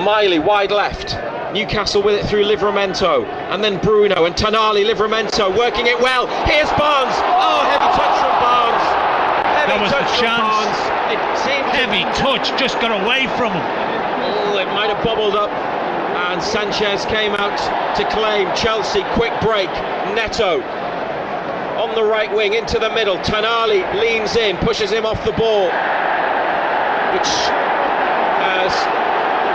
Miley wide left. Newcastle with it through Livramento, and then Bruno and Tonali. Livramento working it well. Here's Barnes. Oh, heavy touch from Barnes. That was the chance. It seemed Heavy touch, just got away from him. Oh, it might have bobbled up, and Sanchez came out to claim. Chelsea quick break. Neto on the right wing into the middle. Tonali leans in, pushes him off the ball, which has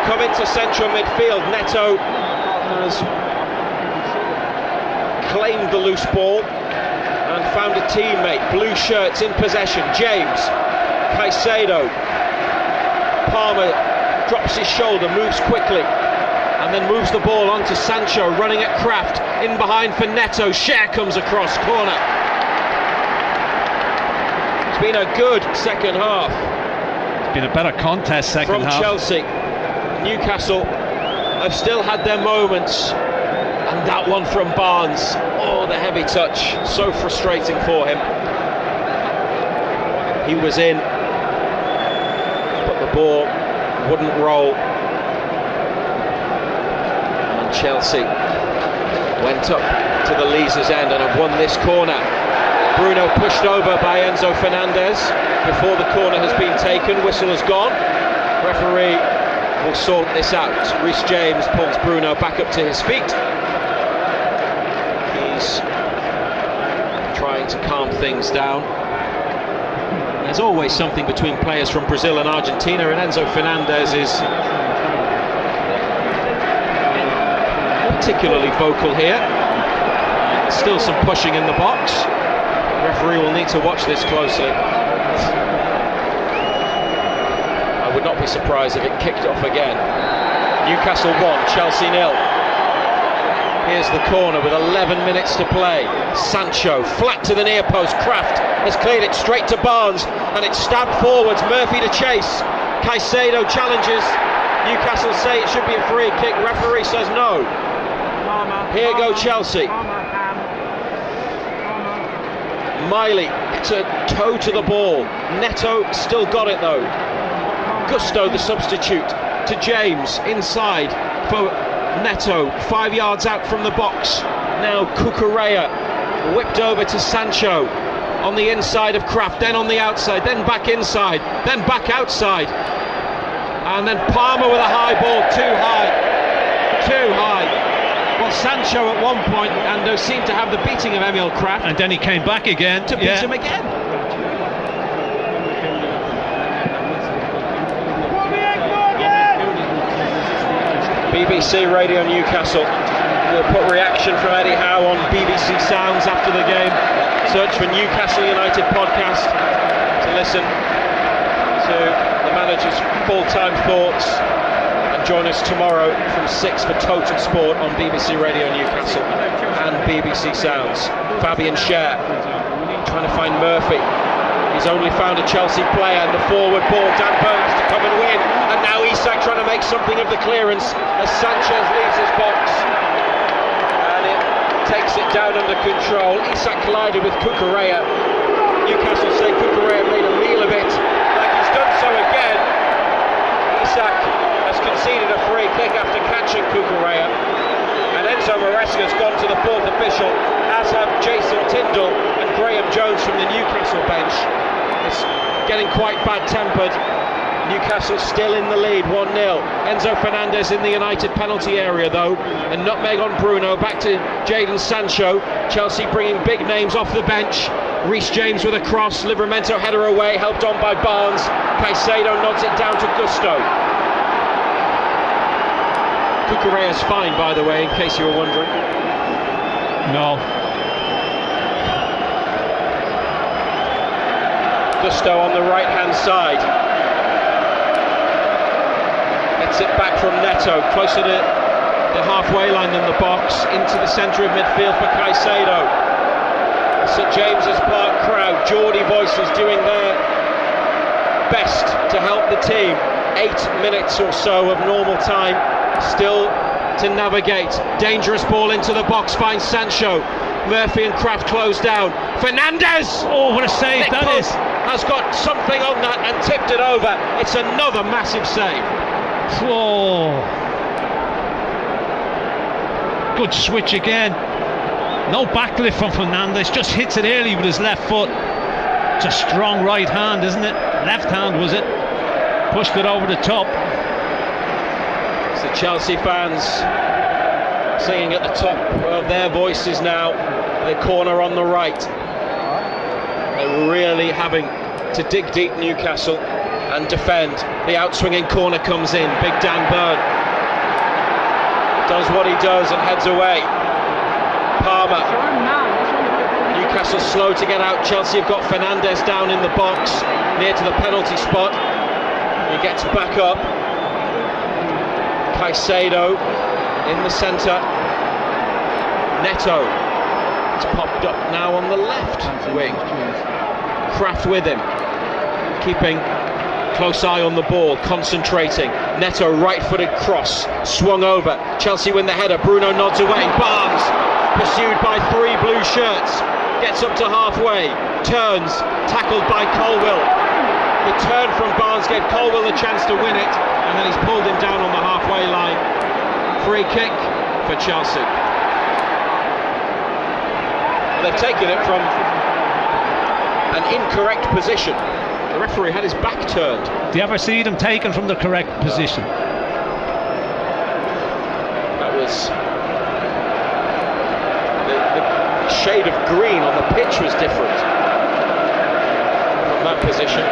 come into central midfield. Neto has claimed the loose ball and found a teammate. Blue shirts in possession. James, Caicedo, Palmer drops his shoulder, moves quickly, and then moves the ball onto Sancho, running at Kraft, in behind for Neto. Share comes across, corner. It's been a good second half. It's been a better contest second from half. Chelsea. Newcastle have still had their moments, And that one from Barnes. Oh, the heavy touch. So frustrating for him. He was in, but the ball wouldn't roll. And Chelsea went up to the Leazes end and have won this corner. Bruno pushed over by Enzo Fernandez before the corner has been taken. Whistle has gone. Referee will sort this out. Reece James pulls Bruno back up to his feet. He's trying to calm things down. There's always something between players from Brazil and Argentina, and Enzo Fernandez is particularly vocal here. Still some pushing in the box. Referee will need to watch this closely. I would not be surprised if it kicked off again. Newcastle 1, Chelsea 0. Here's the corner with 11 minutes to play. Sancho flat to the near post. Kraft has cleared it straight to Barnes, and it's stabbed forwards. Murphy to chase. Caicedo challenges. Newcastle say it should be a free kick. Referee says no. Here go Chelsea. Miley to toe to the ball. Neto still got it though. Gusto, the substitute, to James inside for Neto, 5 yards out from the box. Now Cucurella whipped over to Sancho on the inside of Kraft, then on the outside, then back inside, then back outside, and then Palmer with a high ball, too high. Well, Sancho at one point, and they seemed to have the beating of Emil Kraft, and then he came back again to beat him again. BBC Radio Newcastle will put reaction from Eddie Howe on BBC Sounds after the game. Search for Newcastle United podcast to listen to the manager's full-time thoughts, and join us tomorrow from 6 for Total Sport on BBC Radio Newcastle and BBC Sounds. Fabian Schär trying to find Murphy. He's only found a Chelsea player, and the forward ball, Dan Burns to come and win, and now Isak trying to make something of the clearance as Sanchez leaves his box, and it takes it down under control. Isak collided with Cucurella. Newcastle say Cucurella made a meal of it, like he's done so again. Isak has conceded a free kick after catching Cucurella, and Enzo Maresca's gone to the fourth official, as have Jason Tindall and Graham Jones from the Newcastle bench. It's getting quite bad-tempered. Newcastle still in the lead, 1-0. Enzo Fernandez in the United penalty area though, and nutmeg on Bruno. Back to Jadon Sancho. Chelsea bringing big names off the bench. Reece James with a cross. Livramento header away, helped on by Barnes. Caicedo nods it down to Gusto. Cucurella's fine, by the way, in case you were wondering. No. Gusto on the right-hand side. Gets it back from Neto, closer to the halfway line than the box, into the centre of midfield for Caicedo. St James's Park crowd, Geordie voices doing their best to help the team. 8 minutes or so of normal time still to navigate. Dangerous ball into the box, finds Sancho. Murphy and Kraft close down. Fernandez! Oh, what a save that is! Has got something on that and tipped it over. It's another massive save. Oh. Good switch again. No backlift from Fernandez, just hits it early with his left foot. It's a strong right hand, isn't it? Left hand was it? Pushed it over the top. It's the Chelsea fans singing at the top of their voices now. The corner on the right. They're really having to dig deep, Newcastle, and defend. The outswinging corner comes in. Big Dan Burn does what he does and heads away. Palmer. Newcastle slow to get out. Chelsea have got Fernandez down in the box near to the penalty spot. He gets back up. Caicedo in the centre. Neto. It's popped up now on the left wing. Kraft with him, keeping Close eye on the ball, concentrating. Neto, right-footed cross, swung over. Chelsea win the header. Bruno nods away. Barnes, pursued by 3 blue shirts, gets up to halfway, turns, tackled by Colwill. The turn from Barnes gave Colwill a chance to win it, and then he's pulled him down on the halfway line. Free kick for Chelsea. They've taken it from an incorrect position. The referee had his back turned. Do you ever see them taken from the correct position? That was the shade of green on the pitch was different from that position.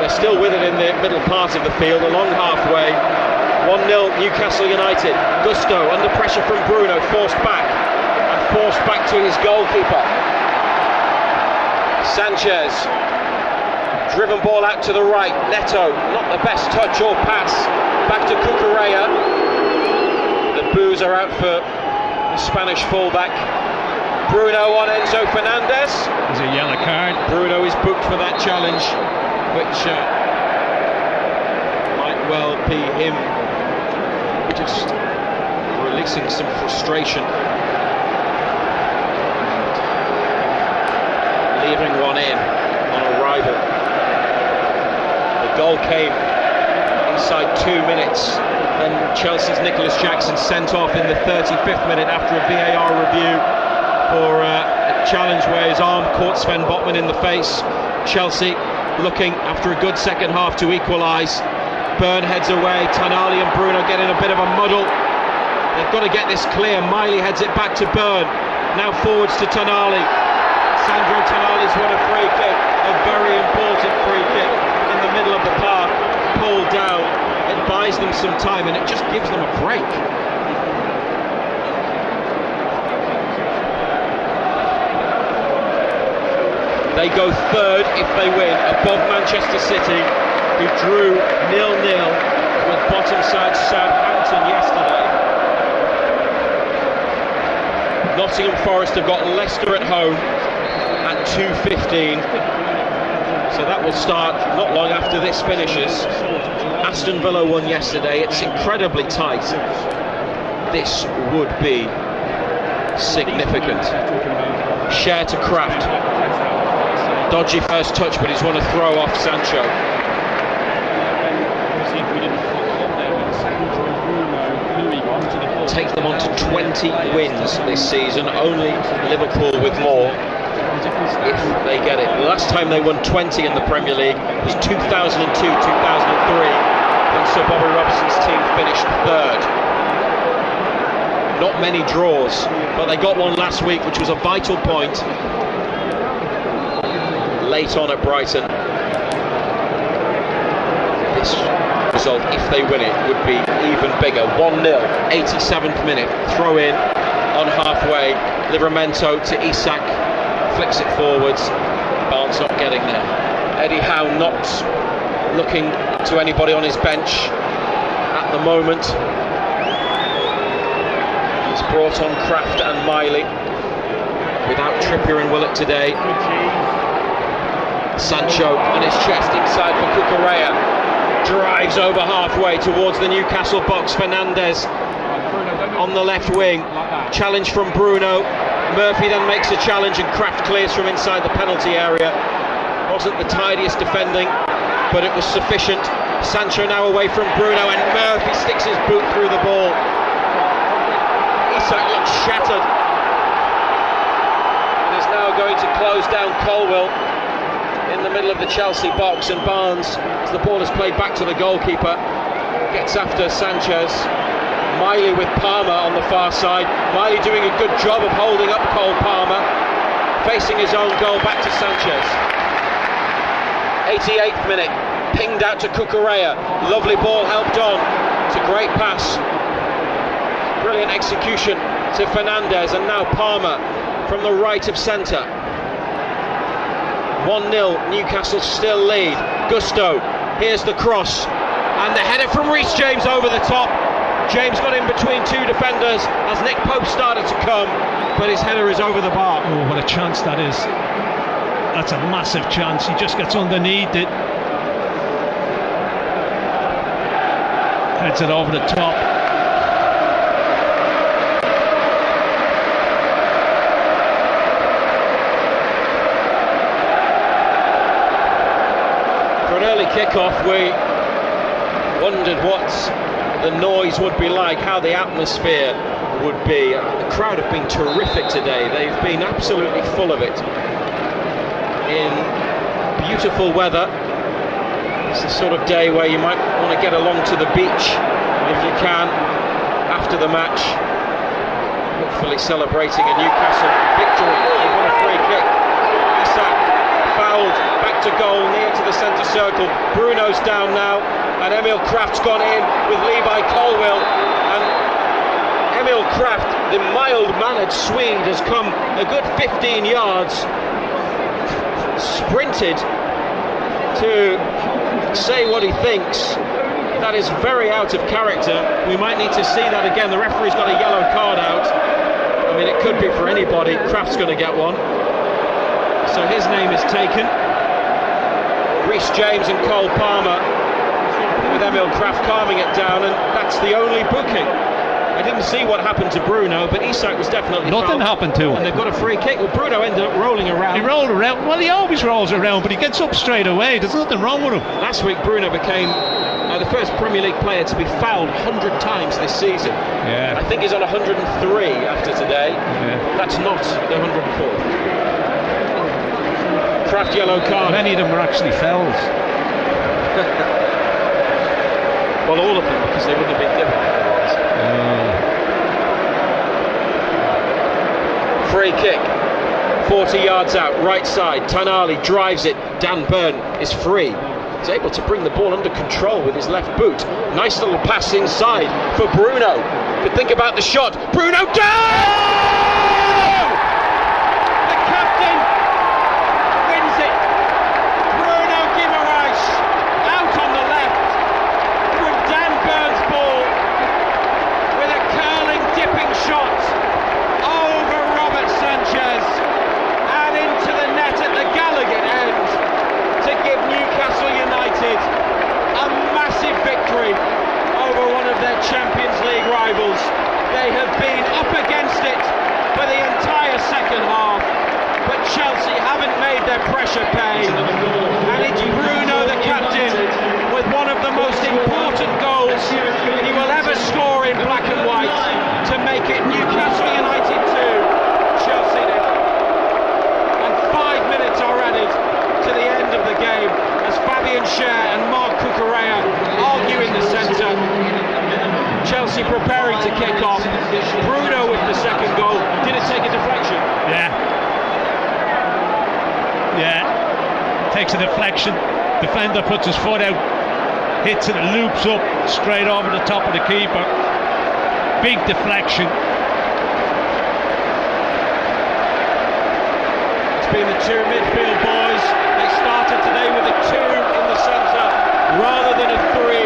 They're still with it in the middle part of the field, along halfway. 1-0 Newcastle United. Gusto under pressure from Bruno, forced back to his goalkeeper. Sanchez, driven ball out to the right. Neto, not the best touch or pass. Back to Cucurella. The boos are out for the Spanish fullback. Bruno on Enzo Fernandez. There's a yellow card. Bruno is booked for that challenge, which might well be him just releasing some frustration. Leaving one in on arrival. The goal came inside 2 minutes. Then Chelsea's Nicholas Jackson sent off in the 35th minute after a VAR review for a challenge where his arm caught Sven Botman in the face. Chelsea looking after a good second half to equalise. Byrne heads away. Tonali and Bruno get in a bit of a muddle. They've got to get this clear. Miley heads it back to Byrne. Now forwards to Tonali. Sandro Tonali's won a free kick, a very important free kick in the middle of the park, pulled down. It buys them some time and it just gives them a break. They go third if they win, above Manchester City, who drew 0-0 with bottom side Southampton yesterday. Nottingham Forest have got Leicester at home at 2:15, so that will start not long after this finishes. Aston Villa won yesterday. It's incredibly tight. This would be significant. Share to Kraft. Dodgy first touch, but he's won a throw off Sancho. Take them on to 20 wins this season. Only Liverpool with more, if they get it. The last time they won 20 in the Premier League was 2002-2003, when Sir Bobby Robson's team finished third. Not many draws, but they got one last week, which was a vital point late on at Brighton. This result, if they win it, would be even bigger. 1-0, 87th minute, throw in on halfway. Livramento to Isak, flicks it forwards. Barnes not getting there. Eddie Howe not looking to anybody on his bench at the moment. He's brought on Kraft and Miley without Trippier and Willett today. Sancho on his chest inside for Cucurella. Drives over halfway towards the Newcastle box. Fernandez on the left wing. Challenge from Bruno. Murphy then makes a challenge and Kraft clears from inside the penalty area. Wasn't the tidiest defending, but it was sufficient. Sancho now away from Bruno and Murphy sticks his boot through the ball. Isak looks shattered and is now going to close down Colwill in the middle of the Chelsea box, and Barnes, as the ball is played back to the goalkeeper, gets after Sanchez. Miley with Palmer on the far side. Miley doing a good job of holding up Cole Palmer, facing his own goal back to Sanchez. 88th minute, pinged out to Cucurella. Lovely ball helped on. It's a great pass. Brilliant execution to Fernandez, and now Palmer from the right of centre. 1-0, Newcastle still lead. Gusto, here's the cross, and the header from Reece James over the top. James got in between two defenders as Nick Pope started to come, but his header is over the bar. Oh, what a chance that is. That's a massive chance. He just gets underneath it. Heads it over the top. For an early kick-off, we wondered what the noise would be like, how the atmosphere would be. The crowd have been terrific today. They've been absolutely full of it. In beautiful weather. It's the sort of day where you might want to get along to the beach if you can after the match. Hopefully celebrating a Newcastle victory. They've won a free kick. Isak fouled back to goal near to the centre circle. Bruno's down now, and Emil Kraft's gone in with Levi Colwill. And Emil Kraft, the mild-mannered Swede, has come a good 15 yards, sprinted to say what he thinks. That is very out of character. We might need to see that again. The referee's got a yellow card out. I mean, it could be for anybody. Kraft's going to get one. So his name is taken. Reece James and Cole Palmer, with Emil Kraft calming it down, and that's the only booking. I didn't see what happened to Bruno, but Isak was definitely Nothing fouled, happened to him. and they've got a free kick. Well, Bruno ended up rolling around. He rolled around. Well, he always rolls around, but he gets up straight away. There's nothing wrong with him. Last week, Bruno became the first Premier League player to be fouled 100 times this season. Yeah. I think he's on 103 after today. Yeah. That's not the 104th. Kraft yellow card. Many of them were actually fouls. Well, all of them, because they wouldn't have been given otherwise. Free kick, 40 yards out, right side. Tonali drives it. Dan Burn is free. He's able to bring the ball under control with his left boot. Nice little pass inside for Bruno. But think about the shot. Bruno down! The captain wins it. Bruno Guimaraes out on the left from Dan Burn's ball with a curling, dipping shot over Robert Sanchez and into the net at the Gallagher end to give Newcastle United a massive victory over one of their Champions League rivals. They have been up against it for the entire second half, but Chelsea haven't made their pressure pay, and it's Bruno, the captain, with one of the most important goals he will ever score in black and white to make it Newcastle United 2, Chelsea 0. And 5 minutes are added to the end of the game as Fabian Schär and Marc Cucurella argue in the centre. Chelsea preparing to kick off. Bruno with the second goal. Did it take a deflection? Yeah. Takes a deflection. Defender puts his foot out, hits it, loops up straight over the top of the keeper. Big deflection. It's been the two midfield boys. They started today with a 2 in the centre rather than a 3,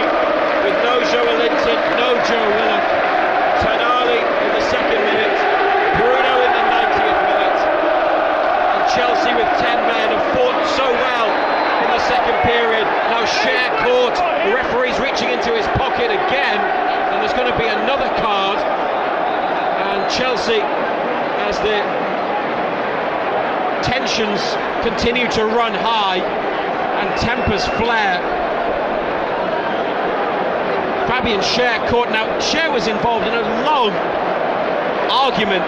with no Joelinton, no Joe Willock. Tonali in the second minute, Bruno in the 90th minute, and Chelsea with 10 men have fought so well in the second period. Now Schär caught, the referee's reaching into his pocket again, and there's going to be another card, and Chelsea, as the tensions continue to run high and tempers flare, Fabian Schär caught. Now Schär was involved in a long argument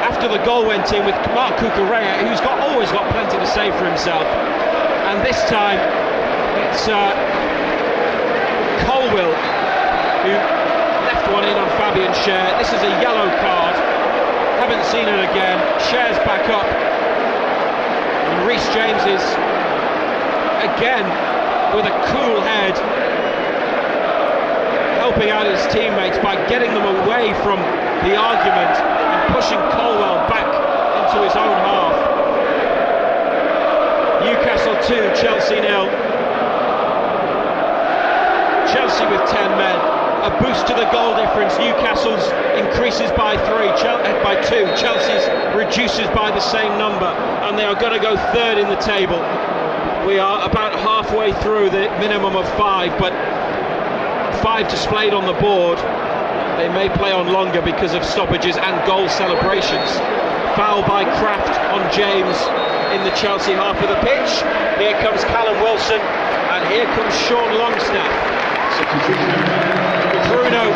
after the goal went in with Marc Cucurella, who's always got plenty to say for himself, and this time it's Colwill who left one in on Fabian Schär. This is a yellow card. Haven't seen it again. Schär's back up, and Reece James is again with a cool head helping out his teammates by getting them away from the argument and pushing Colwill back into his own half. Newcastle 2, Chelsea 0. Chelsea with 10 men. A boost to the goal difference. Newcastle's increases by 2. Chelsea's reduces by the same number, and they are going to go third in the table. We are about halfway through the minimum of 5, but 5 displayed on the board. They may play on longer because of stoppages and goal celebrations. Foul by Kraft on James in the Chelsea half of the pitch. Here comes Callum Wilson, and here comes Sean Longstaff. Bruno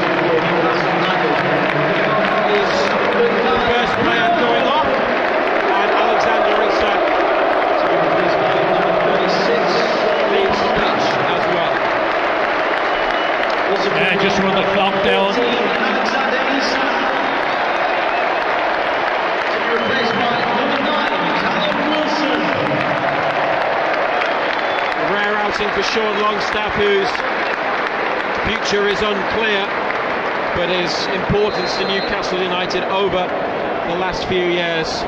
is the first player going off, and Alexander Isak leaves the pitch as well. Yeah, just run the clock down. Alexander Isak to be replaced by number 9, Callum Wilson. A rare outing for Sean Longstaff, whose future is unclear, but his importance to Newcastle United over the last few years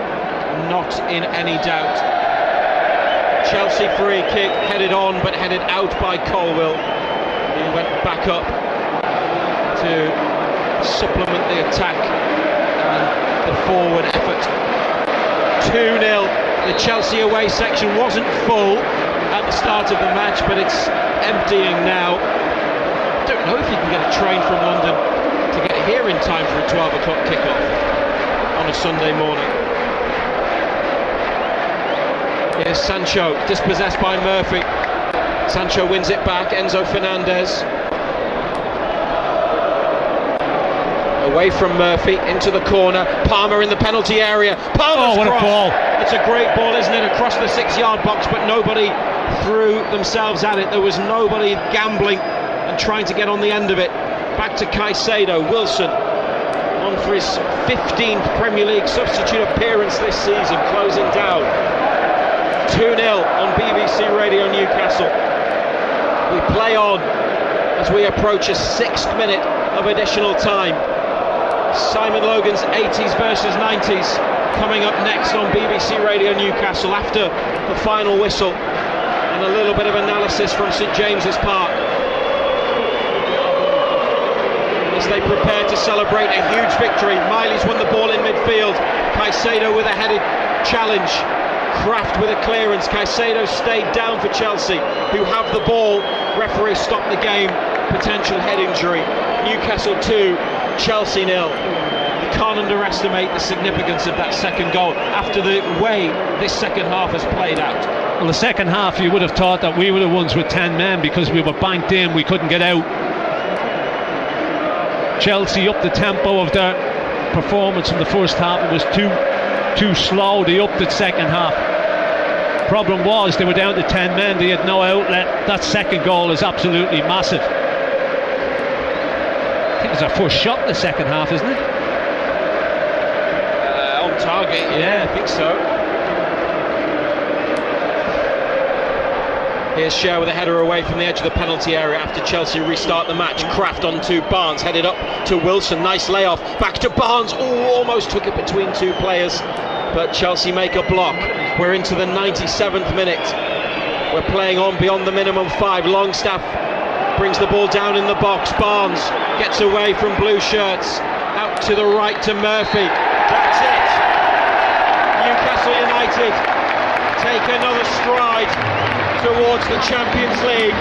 not in any doubt. Chelsea free kick, headed on but headed out by Colwill. He went back up to supplement the attack and the forward effort. 2-0. The Chelsea away section wasn't full at the start of the match, but it's emptying now. I don't know if you can get a train from London to get here in time for a 12 o'clock kickoff on a Sunday morning. Here's Sancho, dispossessed by Murphy. Sancho wins it back. Enzo Fernandez away from Murphy into the corner. Palmer in the penalty area. Palmer's what a cross. ball. It's a great ball, isn't it? Across the 6-yard box, but nobody threw themselves at it. There was nobody gambling and trying to get on the end of it. Back to Caicedo. Wilson on for his 15th Premier League substitute appearance this season, closing down. 2-0 on BBC Radio Newcastle. We play on as we approach a 6th minute of additional time. Simon Logan's 80s versus 90s coming up next on BBC Radio Newcastle after the final whistle and a little bit of analysis from St James's Park as they prepare to celebrate a huge victory. Miley's won the ball in midfield. Caicedo with a headed challenge. Kraft with a clearance. Caicedo stayed down for Chelsea, who have the ball. Referee stopped the game. Potential head injury. Newcastle 2, Chelsea 0. You can't underestimate the significance of that second goal after the way this second half has played out. Well, the second half you would have thought that we were the ones with 10 men because we were banked in, we couldn't get out. Chelsea upped the tempo of their performance in the first half. It was too slow. They upped it second half. Problem was they were down to 10 men. They had no outlet. That second goal is absolutely massive. I think it's our first shot in the second half, isn't it? On target, yeah, I think so. Here's Cher with a header away from the edge of the penalty area after Chelsea restart the match. Kraft onto Barnes, headed up to Wilson. Nice layoff. Back to Barnes. Oh, almost took it between two players, but Chelsea make a block. We're into the 97th minute. We're playing on beyond the minimum 5. Longstaff brings the ball down in the box. Barnes gets away from blue shirts. Out to the right to Murphy. That's it. Newcastle United take another stride towards the Champions League.